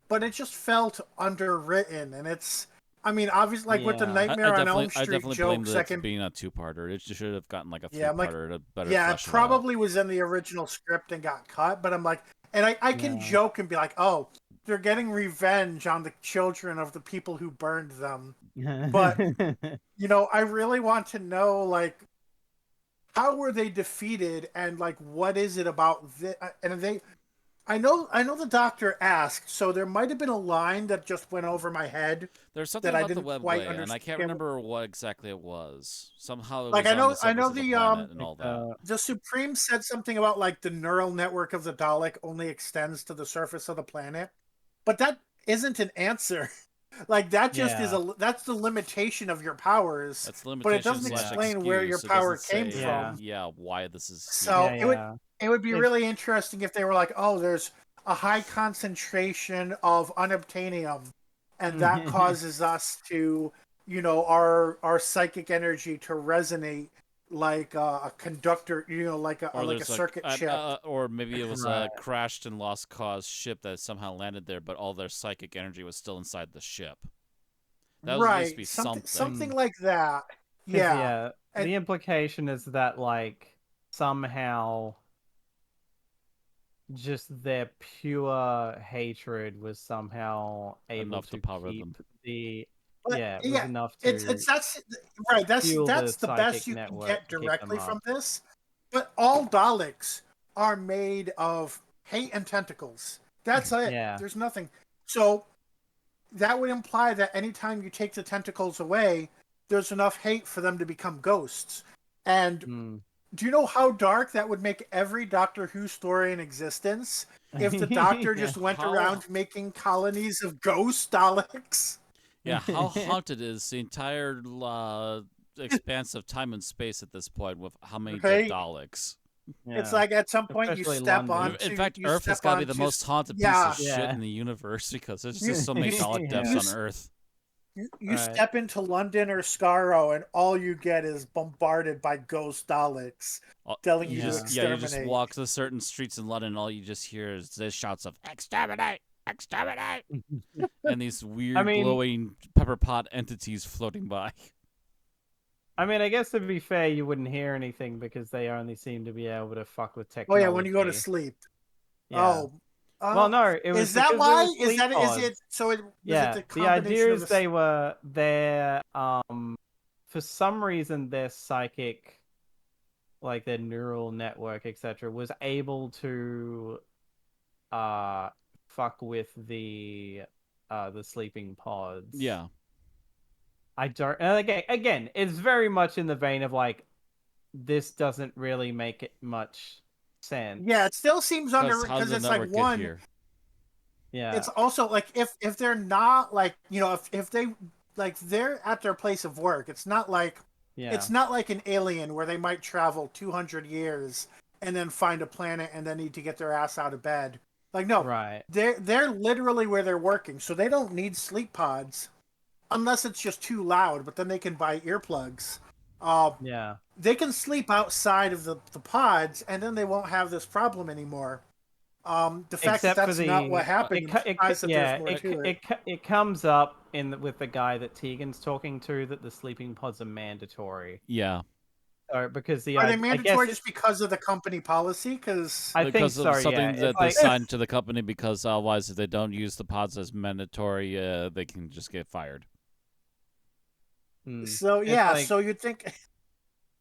but it just felt underwritten. And it's, I mean, obviously, like with the
Yeah.
Nightmare on Elm
I
Street
definitely blame
jokes,
that
I
for
can,
being a two-parter. It should have gotten like a
yeah, I'm like,
three-parter to better
yeah, it
flesh it out.
probably was in the original script and got cut, but I'm like, and I can
Yeah.
joke and be like, oh, they're getting revenge on the children of the people who burned them. But, I really want to know, like, how were they defeated and, like, what is it about this? And I know the doctor asked, so there might have been a line that just went over my head
There's something
that I
about the
didn't quite
webway, and I can't
understand.
remember what exactly it was. Somehow it
Like,
was on the
I
surface
know
of the planet and
Like,
all that.
the Supreme said something about like the neural network of the Dalek only extends to the surface of the planet, but that isn't an answer. Like that just is
yeah.
that's the limitation of your powers,
That's the
but it
limitation
doesn't
slash
explain where your
excuse. It doesn't
power came
say,
Yeah.
from.
why this is
So
here.
Yeah.
it would be
It's
really interesting if they were like, oh, there's a high concentration of unobtainium, and that causes us to, our psychic energy to resonate like a conductor,
Or
like a
there's like,
circuit chip.
or maybe it was
Right.
a crashed and lost cause ship that somehow landed there, but all their psychic energy was still inside the ship. That would at least
Right,
be
something
something.
like that.
Because
Yeah, and
the implication is that like somehow just their pure hatred was somehow able
Enough to
to
power
keep
them.
the
But
yeah, was
yeah,
enough
it's
to
that's right.
fuel the
That's the best
psychic
you can
network
get
to kick them
directly
up.
from this. But all Daleks are made of hate and tentacles. That's it.
Yeah.
There's nothing. So that would imply that anytime you take the tentacles away, there's enough hate for them to become ghosts. And
Hmm.
do you know how dark that would make every Doctor Who story in existence if the Doctor
Yeah.
just went
How-
around making colonies of ghost Daleks?
Yeah, how haunted is the entire expanse of time and space at this point with how many dead
Right?
Daleks?
It's
Yeah.
like at some point you
Especially
step
London.
In
onto
fact,
you
Earth has
step
got to be the
onto
most haunted piece
yeah
of shit
Yeah.
in the universe because there's
you
just so many
you,
Dalek deaths
you,
on Earth.
you
Right.
step into London or Skaro and all you get is bombarded by ghost Daleks telling you to
You just
exterminate.
walk the certain streets in London, and all you just hear is the shouts of "Exterminate! Exterminate!" and these
I
weird
mean,
glowing pepper pot entities floating by.
I guess to be fair, you wouldn't hear anything because they only seem to be able to fuck with
Oh yeah, when you go to
technology.
sleep.
Yeah.
Oh,
Well, no, it was
is that
because it
why?
was
Is
sleep
that is
pods.
it? So it was it
Yeah,
the
the idea
combination of
is
this?
they were their for some reason their psychic, like their neural network, etc., was able to uh fuck with the sleeping pods.
Yeah,
I don't. And again, it's very much in the vein of like this doesn't really make it much sense.
Yeah, it still seems
because
under
how did
because
the
it's like
network get
one.
here?
Yeah,
It's also like if they're not like if they like they're at their place of work.
yeah,
It's not like an alien where they might travel 200 years and then find a planet and then need to get their ass out of bed. Like no,
right.
they're literally where they're working, so they don't need sleep pods unless it's just too loud. But then they can buy earplugs. Uh,
Yeah.
they can sleep outside of the pods, and then they won't have this problem anymore. The fact that
Except for
that's not what happened implies that there's
yeah,
more to it.
it comes up with the guy that Tegan's talking to that the sleeping pods are mandatory.
Yeah,
Or because
Are they
I guess
mandatory just because of the company policy? Because
I think
because
so.
of
Yeah,
something
it's
that they
like
signed to the company. Because otherwise, if they don't use the pods as mandatory, they can just get fired.
so
it's
yeah,
like
so you'd think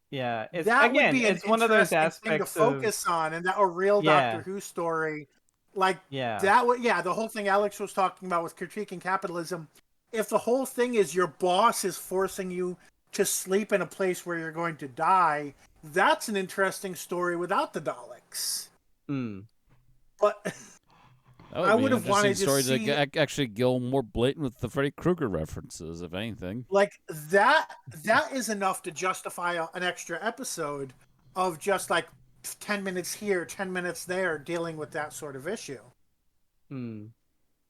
yeah, it's
that would
again,
be an
it's one of those
interesting thing to
aspects of
focus on, and that a real Doctor
yeah,
Who story, like
yeah,
that would the whole thing Alex was talking about with critiquing capitalism. If the whole thing is your boss is forcing you to sleep in a place where you're going to die, that's an interesting story without the Daleks.
mm,
But
That would
I
be
would
an
have
interesting
wanted to
story to
see
actually go more blatant with the Freddy Krueger references, if anything.
like that. That is enough to justify an extra episode of just like 10 minutes here, 10 minutes there, dealing with that sort of issue.
mm.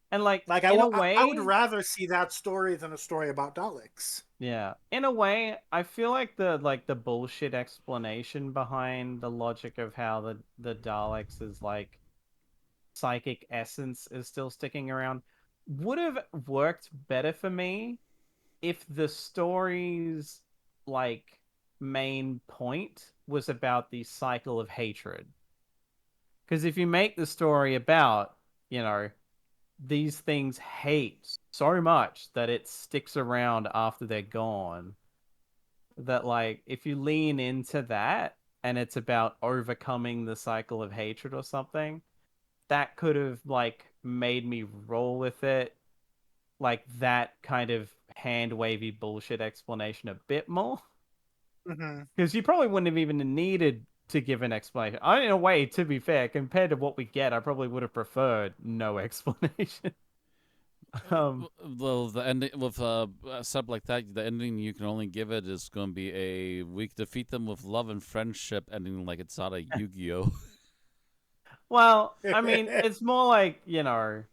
And like
Like
in a
I would
way,
rather see that story than a story about Daleks.
yeah, in a way, I feel like the bullshit explanation behind the logic of how the Daleks is like psychic essence is still sticking around would have worked better for me if the story's like main point was about the cycle of hatred. Because if you make the story about, you know, these things hate so much that it sticks around after they're gone, that like if you lean into that and it's about overcoming the cycle of hatred or something, that could have like made me roll with it, like that kind of hand wavy bullshit explanation a bit more.
Mm-hmm.
Because you probably wouldn't have even needed to give an explanation. In a way, to be fair, compared to what we get, I probably would have preferred no explanation. um,
Well, the ending with a sub like that, the ending you can only give it is going to be a we defeat them with love and friendship, ending like it's not a Yu-Gi-Oh.
well, I mean, it's more like, you know,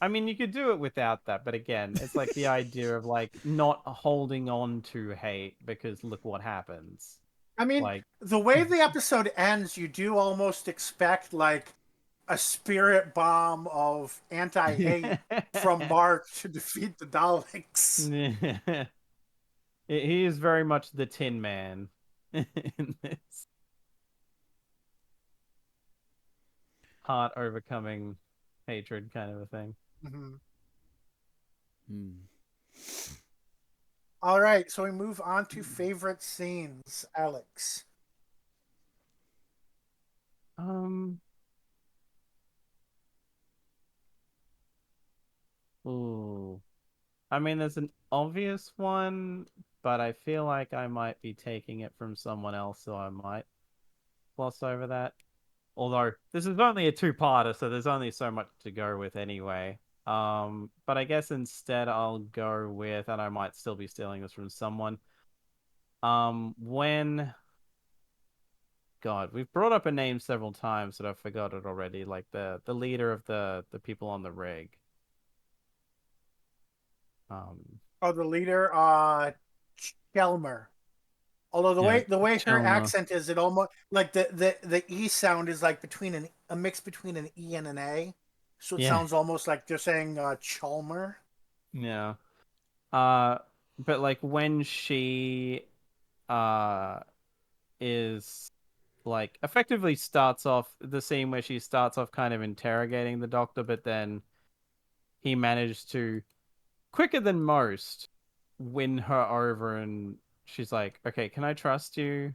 I mean, you could do it without that, but again, it's like the idea of like not holding on to hate because look what happens.
I mean,
Like,
the way the episode ends, you do almost expect like a spirit bomb of anti-hate from Mark to defeat the Daleks.
he is very much the Tin Man in this heart overcoming hatred kind of a thing.
Mm-hmm.
Hmm.
All right, so we move on to favorite scenes, Alex.
Um. Ooh. I mean, there's an obvious one, but I feel like I might be taking it from someone else, so I might gloss over that. Although this is only a two-parter, so there's only so much to go with anyway. But I guess instead I'll go with, and I might still be stealing this from someone. When God, we've brought up a name several times, but I forgot it already. Like the leader of the people on the rig. Um,
Oh, the leader, Chelmer. Although
yeah,
the way her
Chelma.
accent is, it almost like the E sound is like between a mix between an E and an A, so it
Yeah,
sounds almost like they're saying Chalmer.
yeah. Uh, but like when she uh is like effectively starts off the scene where she starts off kind of interrogating the doctor, but then he managed to quicker than most win her over, and she's like, "Okay, can I trust you?"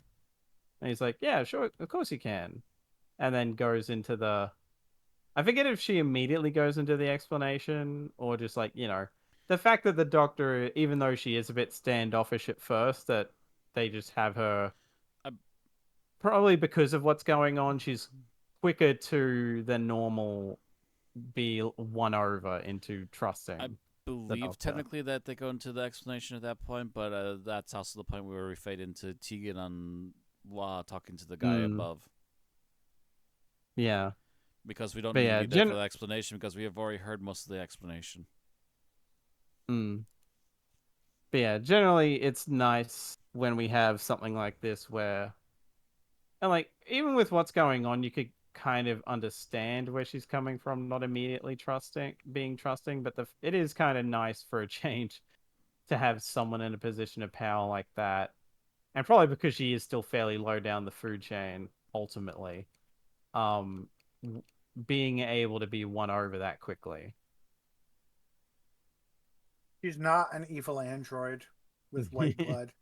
And he's like, "Yeah, sure, of course you can." And then goes into the I forget if she immediately goes into the explanation or just like, the fact that the doctor, even though she is a bit standoffish at first, that they just have her
I
probably because of what's going on, she's quicker to than normal be won over into
I
trusting the
believe
doctor.
technically that they go into the explanation at that point, but that's also the point where we fade into Tegan on talking to the guy
Mm,
above.
yeah.
Because we don't
But
need to
yeah,
be there for the explanation because we have already heard most of the explanation.
mm, but yeah, generally it's nice when we have something like this where and like even with what's going on, you could kind of understand where she's coming from, not immediately being trusting, but it is kind of nice for a change to have someone in a position of power like that. And probably because she is still fairly low down the food chain, ultimately, um, being able to be won over that quickly.
She's not an evil android with white blood.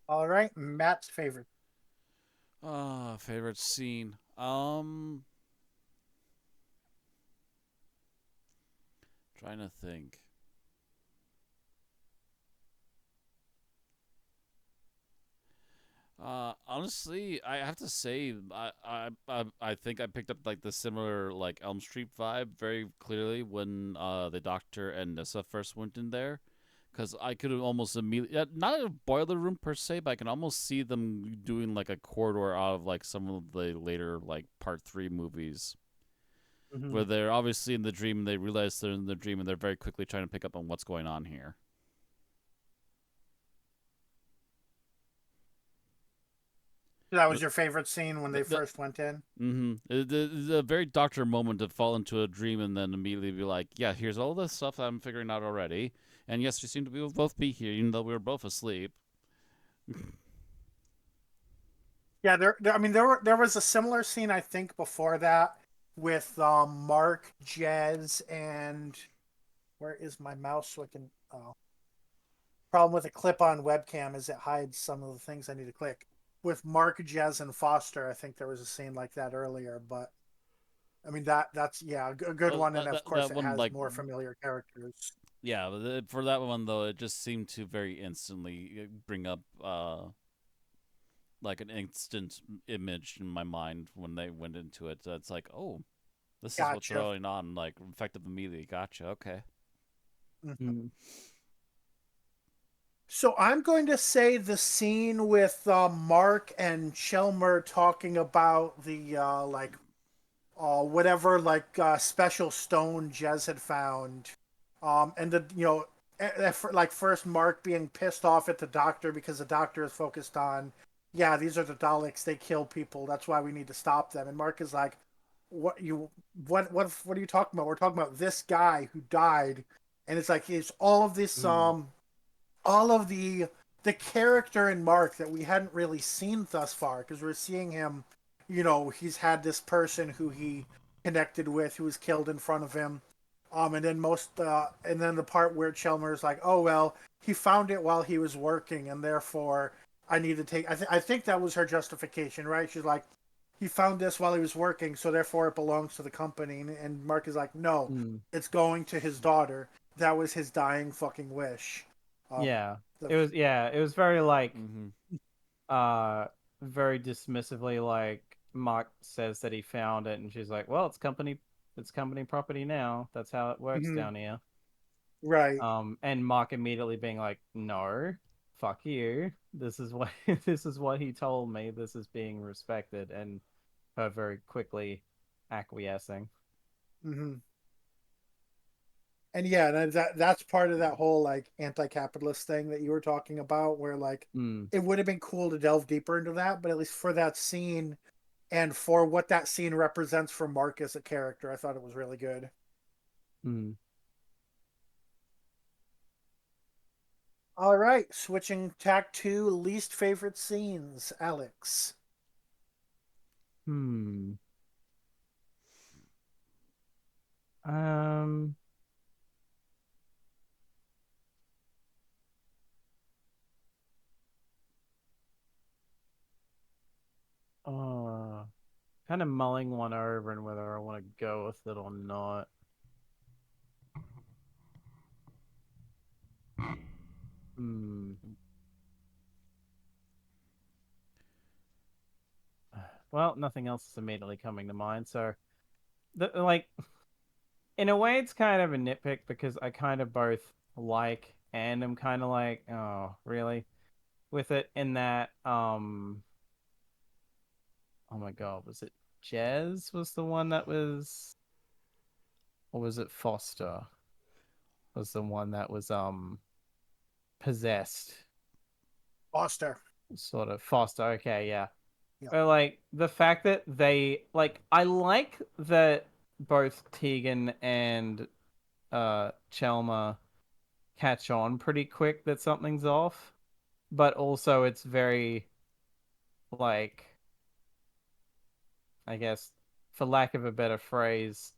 All right, Matt's favorite.
Favorite scene. Trying to think. Honestly, I have to say, I think I picked up like the similar like Elm Street vibe very clearly when the doctor and Nissa first went in there, because I could almost immediately not a boiler room per se, but I can almost see them doing like a corridor out of like some of the later like part 3 movies
Mm-hmm.
where they're obviously in the dream and they realize they're in the dream and they're very quickly trying to pick up on what's going on here.
That was your favorite scene when they
The,
first went in.
Mm-hmm. The very doctor moment to fall into a dream and then immediately be like, yeah, here's all this stuff that I'm figuring out already. And yes, you seem to both be here, even though we were both asleep.
Yeah, I mean, there was a similar scene I think before that with Mark, Jez, and where is my mouse so I can? Oh, problem with a clip-on webcam is it hides some of the things I need to click. With Mark, Jez, and Foster, I think there was a scene like that earlier, but I mean that's yeah a good one, and of course
That
it
one,
has
like,
more familiar characters.
yeah, but for that one, though, it just seemed to very instantly bring up, like, an instant image in my mind when they went into it. It's like, oh, this is what's
Gotcha.
going on. Like, effective immediately. Gotcha. Okay.
Mhm.
Mm.
So I'm going to say the scene with Mark and Chelmer talking about the whatever special stone Jez had found, and the like first Mark being pissed off at the doctor because the doctor is focused on, yeah, these are the Daleks, they kill people, that's why we need to stop them, and Mark is like, what are you talking about? We're talking about this guy who died, and it's like it's all of this
Mm.
all of the character in Mark that we hadn't really seen thus far because we're seeing him he's had this person who he connected with who was killed in front of him. And then the part where Chelmer's like, oh well, he found it while he was working, and therefore I need to take. I think that was her justification, right? She's like, he found this while he was working, so therefore it belongs to the company. And Mark is like, no,
Mm.
it's going to his daughter. That was his dying fucking wish. Um,
Yeah.
the,
It was very like
Mm-hmm.
uh very dismissively, like Mark says that he found it and she's like, well, it's company property now. That's how it works
Mhm.
down here.
Right.
And Mark immediately being like, no, fuck you. This is what this is what he told me. This is being respected, and her very quickly acquiescing.
Hmm. And yeah, that's part of that whole like anti-capitalist thing that you were talking about, where like
Mm,
it would have been cool to delve deeper into that, but at least for that scene and for what that scene represents for Mark as a character, I thought it was really good.
mm,
All right, switching tack to least favorite scenes, Alex.
hmm. Um. Uh. Kind of mulling one over and whether I want to go with it or not. Hmm. Well, nothing else is immediately coming to mind. So, like, in a way, it's kind of a nitpick because I kind of both like and I'm kind of like, oh, really? With it in that, oh my God, was it Jez was the one that was, or was it Foster was the one that was, possessed?
Foster.
Sort of Foster. Okay, yeah.
Yeah.
But like the fact that they like, I like that both Tegan and Chelma catch on pretty quick that something's off, but also it's very like, I guess for lack of a better phrase,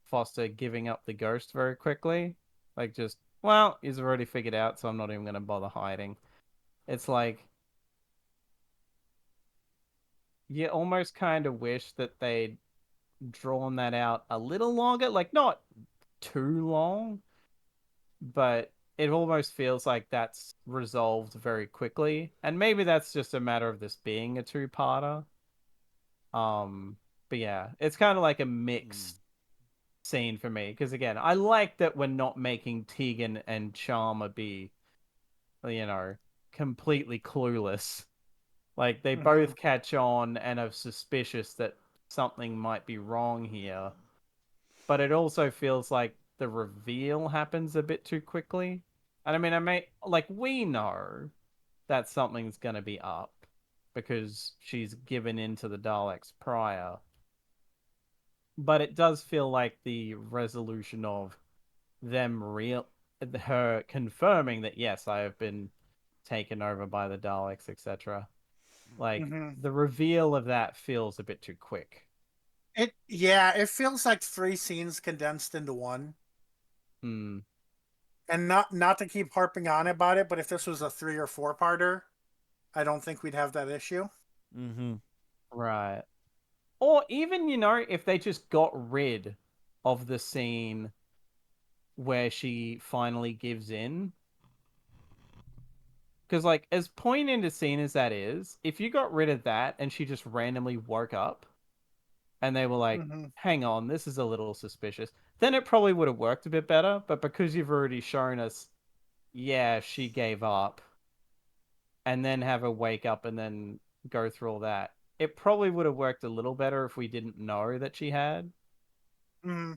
Foster giving up the ghost very quickly. Like just, well, he's already figured out, so I'm not even gonna bother hiding. It's like you almost kind of wish that they'd drawn that out a little longer, like not too long, but it almost feels like that's resolved very quickly. And maybe that's just a matter of this being a two-parter. Um, but yeah, it's kind of like a
Mm.
mixed scene for me because again, I like that we're not making Tegan and Charmer be, you know, completely clueless. Like they
Hmm.
both catch on and are suspicious that something might be wrong here, but it also feels like the reveal happens a bit too quickly. And I mean, I may like we know that something's gonna be up because she's given in to the Daleks prior, but it does feel like the resolution of them real her confirming that yes, I have been taken over by the Daleks, etc. Like
Hmm.
the reveal of that feels a bit too quick.
It feels like three scenes condensed into one.
Hmm.
And not to keep harping on about it, but if this was a 3 or 4 parter, I don't think we'd have that issue.
Mm-hmm.
Right. Or even, if they just got rid of the scene where she finally gives in. Because, like, as poignant a scene as that is, if you got rid of that and she just randomly woke up and they were like,
Hmm.
hang on, this is a little suspicious, then it probably would have worked a bit better. But because you've already shown us, yeah, she gave up, and then have her wake up and then go through all that, it probably would have worked a little better if we didn't know that she had.
Hmm.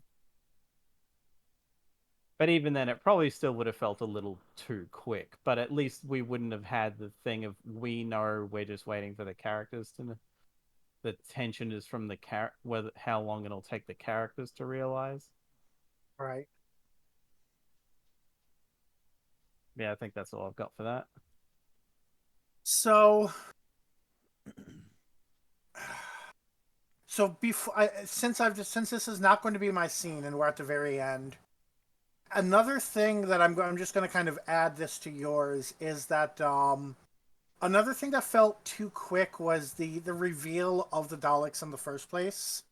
But even then, it probably still would have felt a little too quick. But at least we wouldn't have had the thing of we know we're just waiting for the characters to. The tension is from the whether how long it'll take the characters to realize.
Right.
Yeah, I think that's all I've got for that.
So So since this is not going to be my scene and we're at the very end, another thing that I'm just going to kind of add this to yours is that another thing that felt too quick was the reveal of the Daleks in the first place.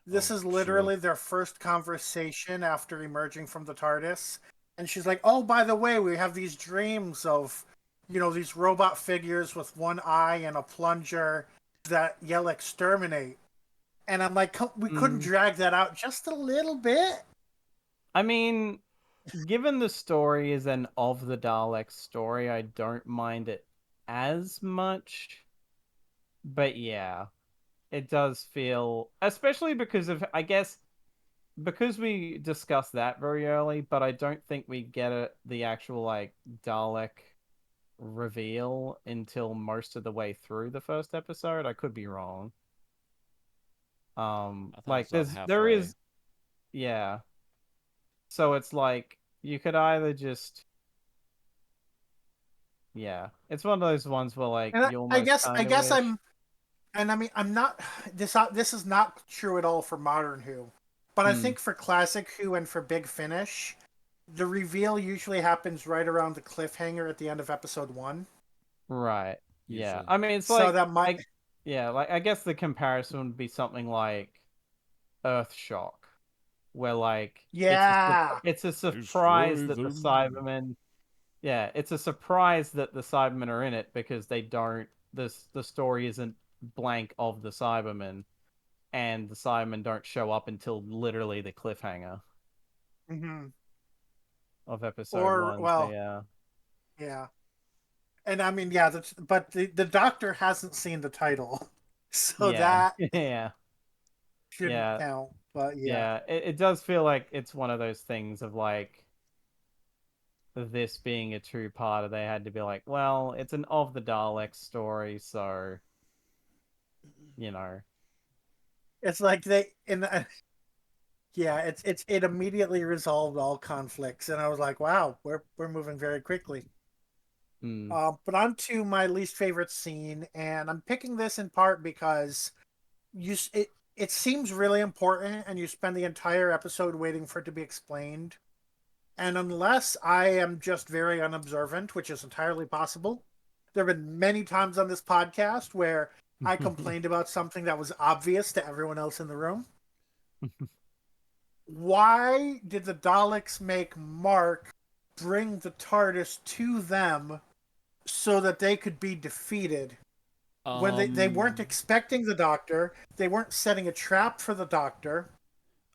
This
Oh,
is
true.
literally their first conversation after emerging from the TARDIS. And she's like, "Oh, by the way, we have these dreams of, these robot figures with one eye and a plunger that yell exterminate." And I'm like, we couldn't
Mm.
drag that out just a little bit?
I mean, given the story is an of the Daleks story, I don't mind it as much. But yeah, it does feel, especially because of, I guess, because we discussed that very early, but I don't think we get the actual like Dalek reveal until most of the way through the first episode. I could be wrong.
I thought it
Like
was about
there
halfway.
is, yeah. So it's like you could either just, yeah, it's one of those ones where like
And
you
I
almost
guess I
kind of
guess
wish.
I'm and I mean I'm not this is not true at all for modern Who. But I
Hmm.
think for classic Who and for Big Finish, the reveal usually happens right around the cliffhanger at the end of episode 1.
Right. Yeah.
Usually.
I mean, it's
So
like
that might.
yeah, like I guess the comparison would be something like Earthshock, where like
Yeah.
it's a surprise
Destroy
that the
them.
Cybermen, yeah, it's a surprise that the Cybermen are in it because they don't, the story isn't blank of the Cybermen, and the Cybermen don't show up until literally the cliffhanger
Hmm.
of episode
Or,
one. So
well,
yeah.
yeah. And I mean, yeah, but the doctor hasn't seen the title. So
Yeah.
that
Yeah.
shouldn't
Yeah.
count. But yeah.
Yeah. It does feel like it's one of those things of like this being a two-parter, they had to be like, well, it's an of the Daleks story, so you know.
It's like they in yeah, it immediately resolved all conflicts, and I was like, wow, we're moving very quickly.
Hmm.
But on to my least favorite scene, and I'm picking this in part because it seems really important, and you spend the entire episode waiting for it to be explained. And unless I am just very unobservant, which is entirely possible, there have been many times on this podcast where I complained about something that was obvious to everyone else in the room. Why did the Daleks make Mark bring the TARDIS to them so that they could be defeated? When they weren't
Um,
expecting the Doctor, they weren't setting a trap for the Doctor.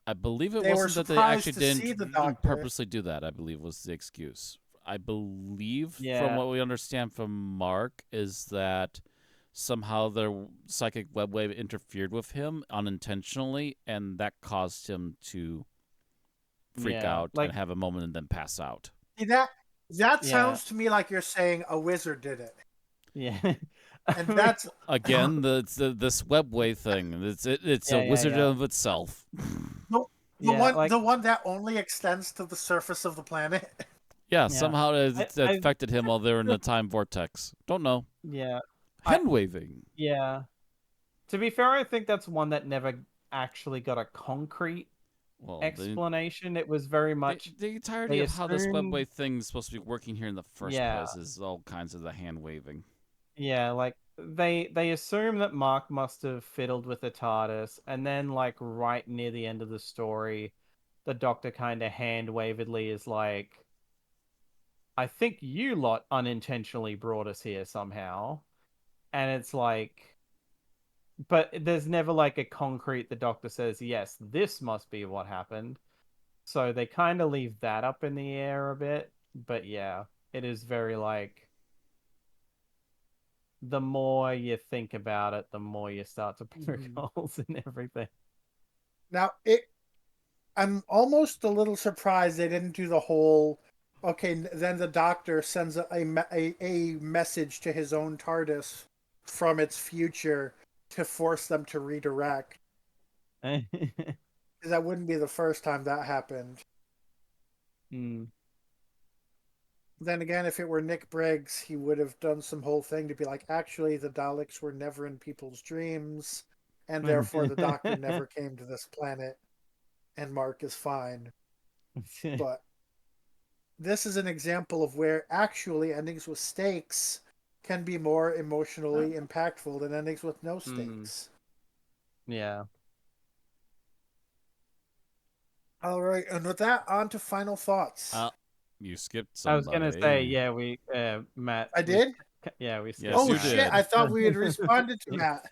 I believe it
They were
wasn't that they actually
surprised to
didn't
see the Doctor.
purposely do that. I believe was the excuse. I believe, from
Yeah.
what we understand from Mark, is that somehow their psychic webwave interfered with him unintentionally, and that caused him to freak
Yeah.
out and
Like
have a moment and then pass out.
See, that
yeah.
sounds to me like you're saying a wizard did it,
Yeah. I
and
mean,
that's
Again, this webwave thing. It's a
yeah, yeah,
wizard
yeah.
of itself.
the, the
Yeah,
one
like
the one that only extends to the surface of the planet.
Yeah,
yeah.
somehow it
I
affected him while they were in the time vortex. Don't know.
yeah. I
Hand waving.
yeah. To be fair, I think that's one that never actually got a concrete
Well,
explanation. It was very much
the entirety
they
of how this
assumed,
webwave thing is supposed to be working here in the first
yeah,
place is all kinds of the hand waving.
yeah, like they assume that Mark must have fiddled with the TARDIS, and then like right near the end of the story, the Doctor kind of hand wavedly is like, "I think you lot unintentionally brought us here somehow," and it's like, but there's never like a concrete. The Doctor says, "Yes, this must be what happened." So they kind of leave that up in the air a bit, but yeah, it is very like the more you think about it, the more you start to poke
Mhm.
holes in everything.
Now, I'm almost a little surprised they didn't do the whole. Okay, then the Doctor sends a message to his own TARDIS from its future to force them to redirect. Because that wouldn't be the first time that happened.
Hmm.
Then again, if it were Nick Briggs, he would have done some whole thing to be like, actually, the Daleks were never in people's dreams. and therefore the Doctor never came to this planet, and Mark is fine. But this is an example of where actually endings with stakes can be more emotionally impactful than endings with no stakes.
Yeah.
All right, and with that, on to final thoughts.
You skipped
I was
somebody.
gonna say, yeah, we Matt.
I did?
We skipped.
Yes,
Oh
you
Matt.
shit,
did.
I thought we had responded to Matt.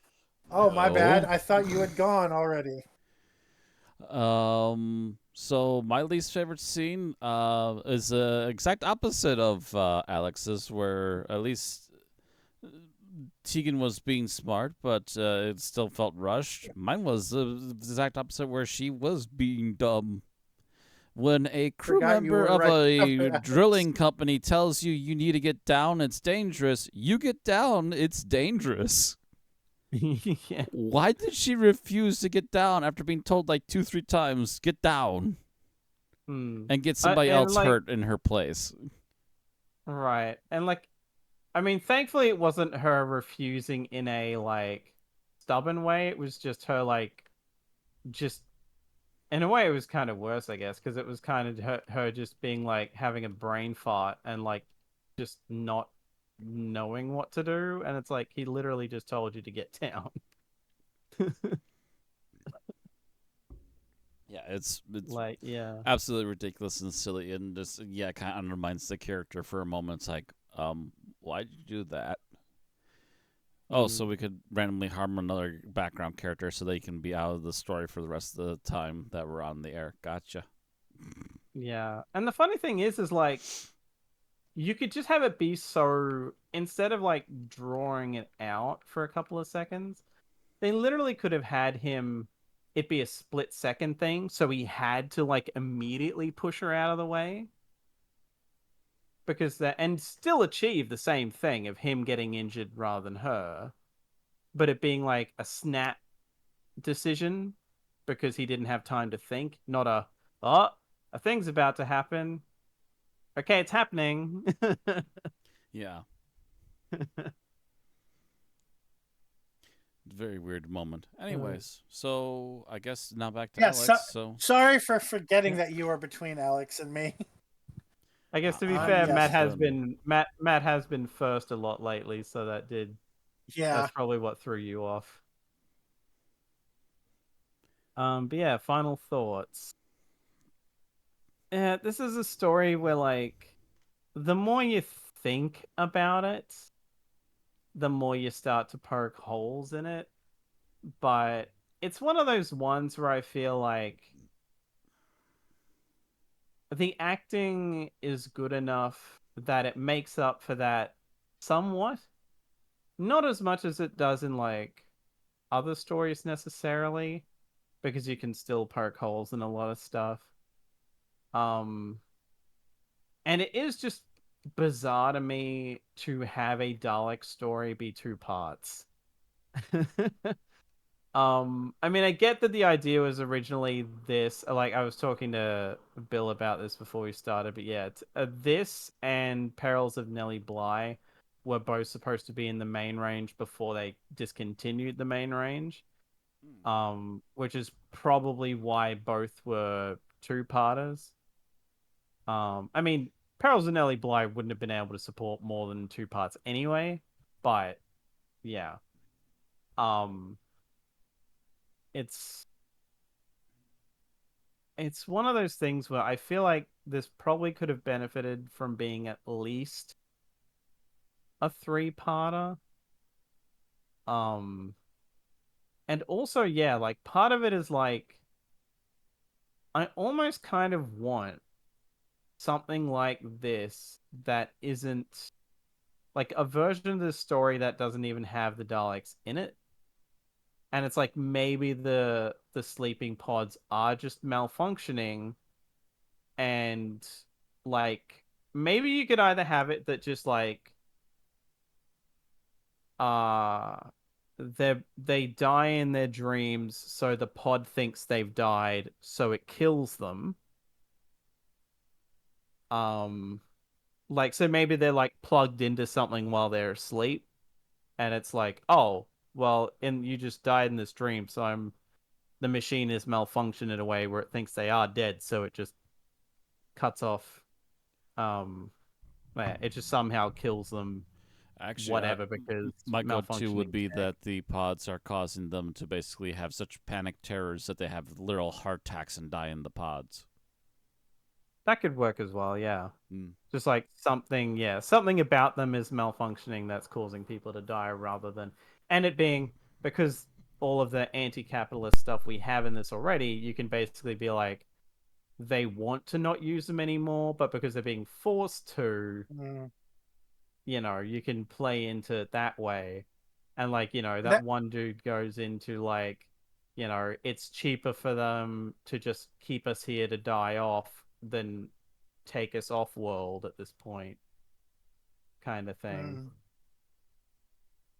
Oh, my bad.
No.
I thought you had gone already.
So my least favorite scene is the exact opposite of Alex's, where at least Tegan was being smart, but it still felt rushed. Mine was the exact opposite, where she was being dumb. When a crew
Forgot you
member
were
of
right
a
about Alex.
drilling company tells you you need to get down, it's dangerous. You get down, it's dangerous.
Yeah.
Why did she refuse to get down after being told like 2-3 times, get down, and get somebody
And,
else
like,
hurt in her place?
right. And like, I mean, thankfully it wasn't her refusing in a like stubborn way. It was just her like just in a way it was kind of worse, I guess, because it was kind of her just being like having a brain fart and like just not knowing what to do. And it's like he literally just told you to get down.
Yeah, it's
Like, yeah.
absolutely ridiculous and silly, and just kind of undermines the character for a moment. It's like, why'd you do that? Oh, so we could randomly harm another background character so they can be out of the story for the rest of the time that we're on the air. Gotcha.
Yeah. And the funny thing is like you could just have it be so instead of like drawing it out for a couple of seconds, they literally could have had him it be a split second thing, so he had to like immediately push her out of the way. Because that and still achieve the same thing of him getting injured rather than her, but it being like a snap decision because he didn't have time to think, not a thing's about to happen. Okay, it's happening.
Yeah. Very weird moment. Anyways, so I guess now back to
Yeah,
Alex. So
sorry for forgetting that you were between Alex and me.
I guess to be
I'm
fair,
yes.
Matt has been first a lot lately, so
Yeah.
that's probably what threw you off. But yeah, final thoughts. Yeah, this is a story where like the more you think about it, the more you start to poke holes in it. But it's one of those ones where I feel like the acting is good enough that it makes up for that somewhat. Not as much as it does in like other stories necessarily, because you can still poke holes in a lot of stuff. Um, and it is just bizarre to me to have a Dalek story be two parts. I mean, I get that the idea was originally this. Like, I was talking to Bill about this before we started, but yeah, this and Perils of Nellie Bly were both supposed to be in the main range before they discontinued the main range. Which is probably why both were two-parters. I mean, Perils of Nellie Bly wouldn't have been able to support more than two parts anyway, but yeah. Um, it's it's one of those things where I feel like this probably could have benefited from being at least a three-parter. Um, and also, yeah, like part of it is like I almost kind of want something like this that isn't like a version of the story that doesn't even have the Daleks in it. And it's like maybe the sleeping pods are just malfunctioning and like maybe you could either have it that just like uh they die in their dreams so the pod thinks they've died so it kills them. Um like so maybe they're like plugged into something while they're asleep and it's like, oh, well, and you just died in this dream, so the machine is malfunctioned in a way where it thinks they are dead, so it just cuts off. Um, it just somehow kills them,
Actually,
whatever, because
my go-to would
malfunctioning
be
tech.
that the pods are causing them to basically have such panic terrors that they have literal heart attacks and die in the pods.
That could work as well, yeah.
Mm.
Just like something, yeah, something about them is malfunctioning that's causing people to die rather than, and it being because all of the anti-capitalist stuff we have in this already, you can basically be like, they want to not use them anymore, but because they're being forced to,
Mm.
you can play into it that way. And like, that
That
one dude goes into like, it's cheaper for them to just keep us here to die off than take us off world at this point, kind of thing.
mm.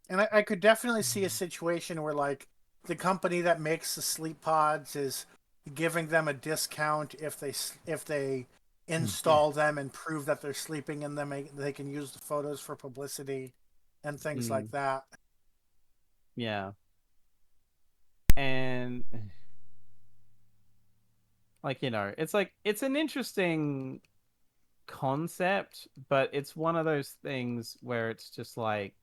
And I could definitely see a situation where like the company that makes the sleep pods is giving them a discount if they install them and prove that they're sleeping in them. They can use the photos for publicity and things
Mm,
like that.
yeah. And like, it's like it's an interesting concept, but it's one of those things where it's just like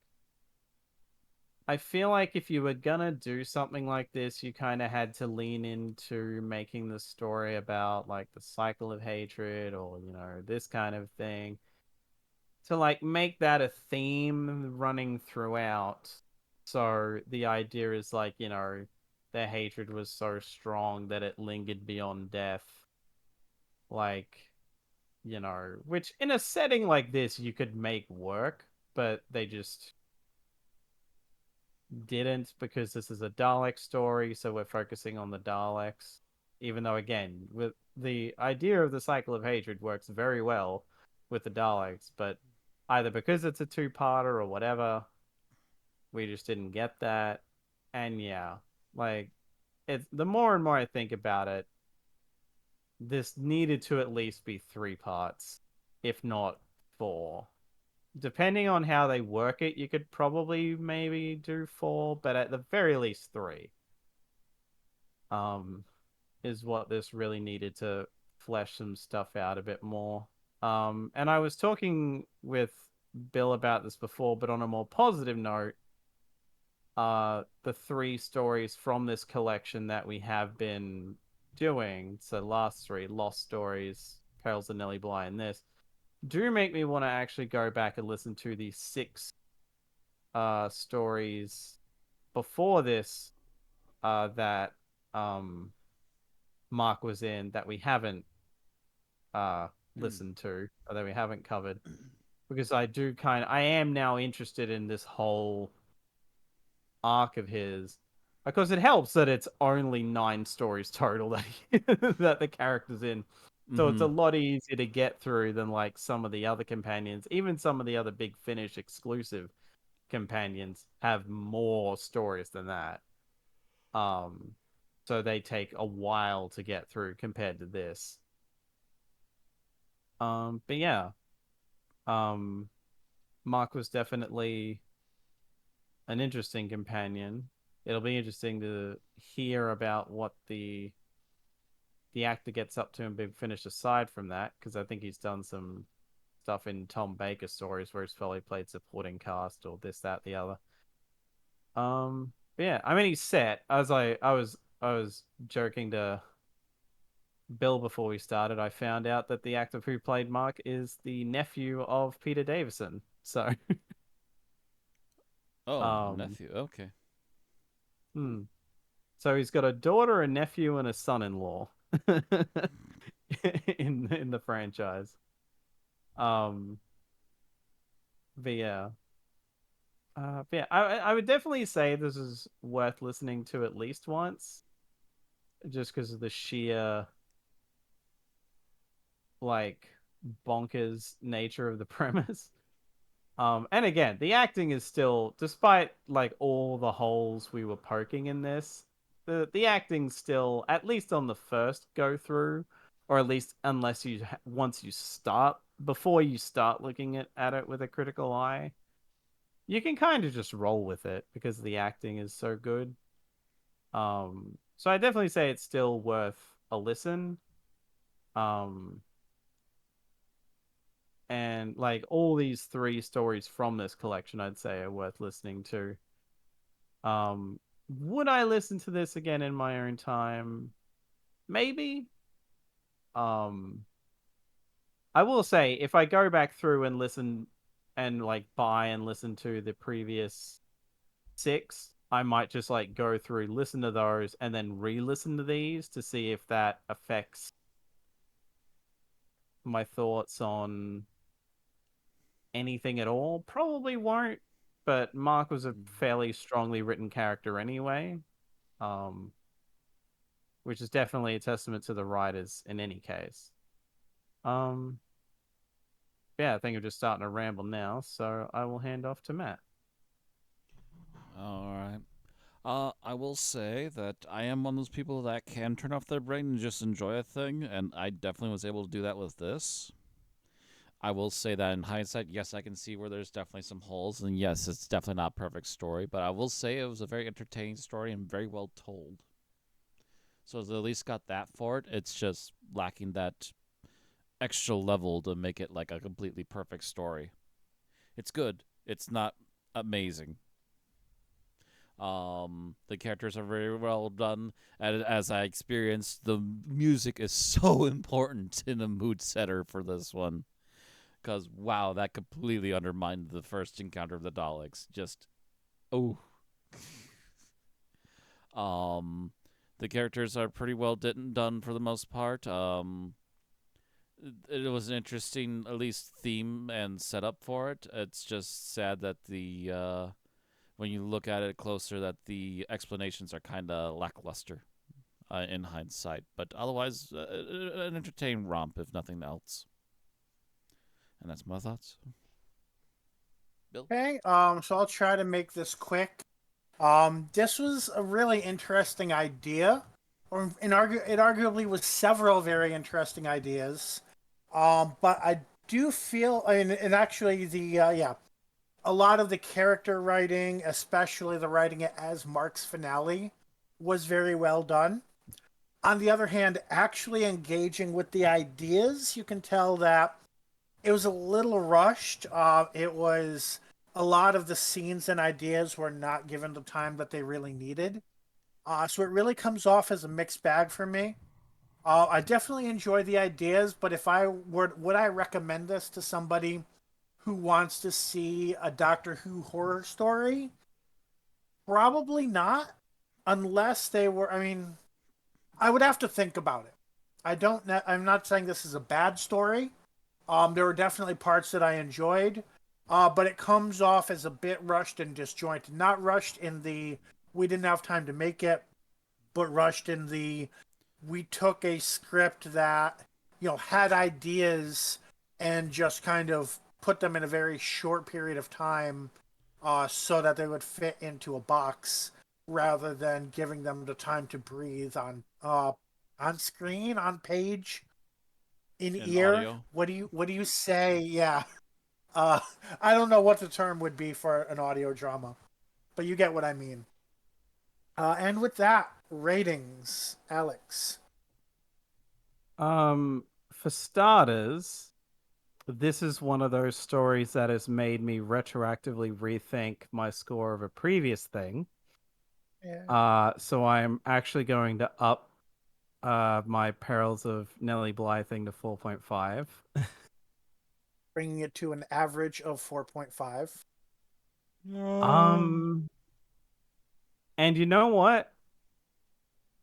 I feel like if you were gonna do something like this, you kind of had to lean into making the story about like the cycle of hatred or, this kind of thing to like make that a theme running throughout. So the idea is like, their hatred was so strong that it lingered beyond death. Like, which in a setting like this you could make work, but they just didn't because this is a Dalek story, so we're focusing on the Daleks. Even though, again, with the idea of the cycle of hatred works very well with the Daleks, but either because it's a two-parter or whatever, we just didn't get that. And yeah, like it's the more and more I think about it, this needed to at least be three parts, if not four. Depending on how they work it, you could probably maybe do four, but at the very least three. Um, is what this really needed to flesh some stuff out a bit more. And I was talking with Bill about this before, but on a more positive note, the three stories from this collection that we have been doing, so last three, Lost Stories, Perils of Nellie Bly, and this, do make me want to actually go back and listen to the six stories before this that um Mark was in that we haven't uh listened to or that we haven't covered because I am now interested in this whole arc of his because it helps that it's only 9 stories total that that the character's in. So it's
Mm-hmm.
a lot easier to get through than like some of the other companions, even some of the other Big Finish exclusive companions have more stories than that. Um, so they take a while to get through compared to this. But yeah, um, Mark was definitely an interesting companion. It'll be interesting to hear about what the actor gets up to in Big Finish aside from that, because I think he's done some stuff in Tom Baker stories where he's probably played supporting cast or this, that, the other. But yeah, I mean he's set. I was joking to Bill before we started. I found out that the actor who played Mark is the nephew of Peter Davison. So,
Oh,
um,
nephew. Okay.
hmm. So he's got a daughter, a nephew, and a son-in-law in the franchise. Um, but yeah, I would definitely say this is worth listening to at least once, just because of the sheer like bonkers nature of the premise. And again, the acting is still, despite like all the holes we were poking in this, the acting's still, at least on the first go through, or at least unless once you start, before you start looking at it with a critical eye, you can kind of just roll with it because the acting is so good. So I definitely say it's still worth a listen. Um, and like all these three stories from this collection, I'd say are worth listening to. Um, would I listen to this again in my own time? Maybe. Um, I will say if I go back through and listen and like buy and listen to the previous six, I might just like go through, listen to those, and then re-listen to these to see if that affects my thoughts on anything at all. Probably won't, but Mark was a fairly strongly written character anyway, um, which is definitely a testament to the writers in any case. Um, yeah, I think I'm just starting to ramble now, so I will hand off to Matt.
All right. I will say that I am one of those people that can turn off their brain and just enjoy a thing, and I definitely was able to do that with this. I will say that in hindsight, yes, I can see where there's definitely some holes, and yes, it's definitely not a perfect story, but I will say it was a very entertaining story and very well told. So it's at least got that for it. It's just lacking that extra level to make it like a completely perfect story. It's good. It's not amazing. The characters are very well done. As I experienced, the music is so important in a mood setter for this one. Because, wow, that completely undermined the first encounter of the Daleks. Just, oh. um, the characters are pretty well done for the most part. It was an interesting, at least, theme and setup for it. It's just sad that when you look at it closer, that the explanations are kind of lackluster in hindsight. But otherwise, an entertaining romp, if nothing else. And that's my thoughts. Bill?
Okay, so I'll try to make this quick. This was a really interesting idea, or it arguably was several very interesting ideas. But I do feel, and actually yeah, a lot of the character writing, especially the writing it as Mark's finale, was very well done. On the other hand, actually engaging with the ideas, you can tell that it was a little rushed. It was a lot of the scenes and ideas were not given the time that they really needed. So it really comes off as a mixed bag for me. I definitely enjoy the ideas, but if I were, would I recommend this to somebody who wants to see a Doctor Who horror story? Probably not, unless they were. I mean, I would have to think about it. I don't. I'm not saying this is a bad story. There were definitely parts that I enjoyed, but it comes off as a bit rushed and disjointed. Not rushed in the we didn't have time to make it, but rushed in the we took a script that had ideas and just kind of put them in a very short period of time, so that they would fit into a box rather than giving them the time to breathe on screen, on page, in
In
ear.
audio?
What do you say? Yeah. Uh, I don't know what the term would be for an audio drama, but you get what I mean. And with that, ratings, Alex.
For starters, this is one of those stories that has made me retroactively rethink my score of a previous thing.
Yeah.
So I'm actually going to up my Perils of Nellie Bly thing to 4.5.
Bringing it to an average of 4.5.
Um, and you know what?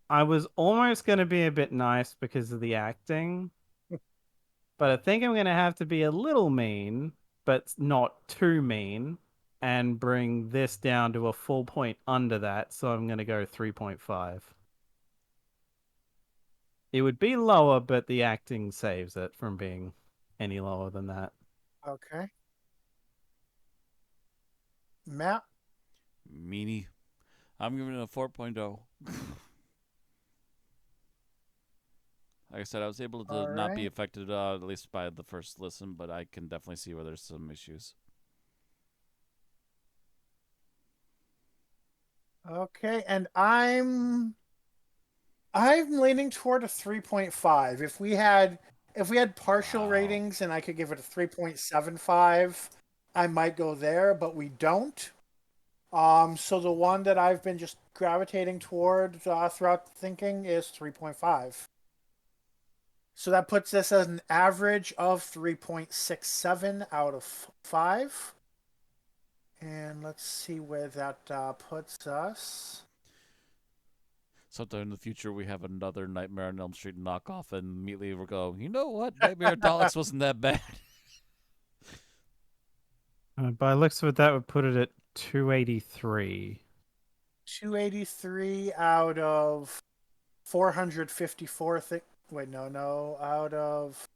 I was almost going to be a bit nice because of the acting, but I think I'm going to have to be a little mean, but not too mean, and bring this down to a full point under that. So I'm going to go 3.5. It would be lower, but the acting saves it from being any lower than that.
Okay. Matt.
Meanie. I'm giving it a 4.0. Like I said, I was able to
All
not be
right.
affected at least by the first listen, but I can definitely see where there's some issues.
Okay, and I'm leaning toward a 3.5. If we had partial
Wow.
ratings and I could give it a 3.75, I might go there, but we don't. So the one that I've been just gravitating toward throughout the thinking is 3.5. So that puts us at an average of 3.67 out of 5. And let's see where that puts us.
Sometime in the future, we have another Nightmare on Elm Street knockoff, and immediately we'll go, you know what? Nightmare on Daleks wasn't that bad.
By looks of it, that would put it at 283.
283 out of 454 wait, no, out of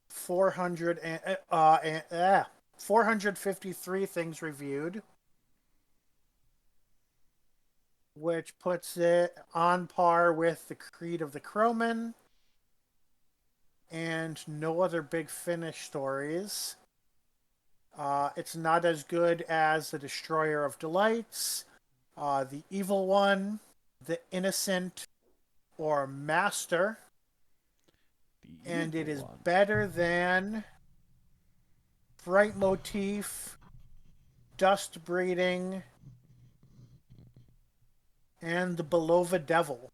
400 453 things reviewed, which puts it on par with the Creed of the Crowman and no other Big Finish stories. It's not as good as The Destroyer of Delights, The Evil One, The Innocent, or Master. And it is better than Bright Motif, Dust Breeding, and The Beloved Devil.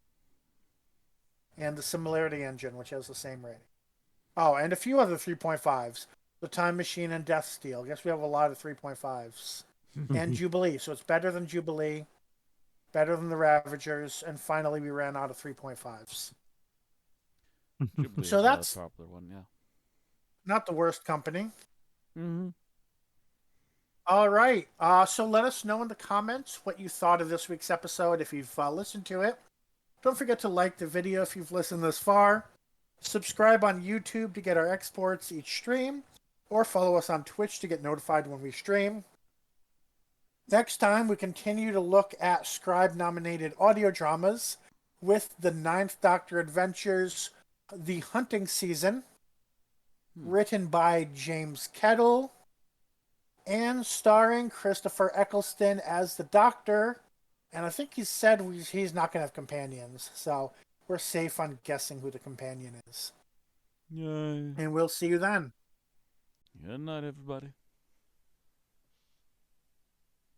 And the Similarity Engine, which has the same rating. Oh, and a few other 3.5s. The Time Machine and Death Steel. Guess we have a lot of 3.5s. And Jubilee. So it's better than Jubilee, better than the Ravagers, and finally we ran out of 3.5s.
Jubilee
So
is
that's
a popular one, yeah.
not the worst company.
Mm-hmm.
All right. So let us know in the comments what you thought of this week's episode if you've listened to it. Don't forget to like the video if you've listened this far. Subscribe on YouTube to get our exports each stream, or follow us on Twitch to get notified when we stream. Next time, we continue to look at Scribe-nominated audio dramas with the Ninth Doctor Adventures, The Hunting Season, written by James Kettle, and starring Christopher Eccleston as the Doctor. And I think he said he's not going to have companions, so we're safe on guessing who the companion is.
Yay.
And we'll see you then.
Good night, everybody.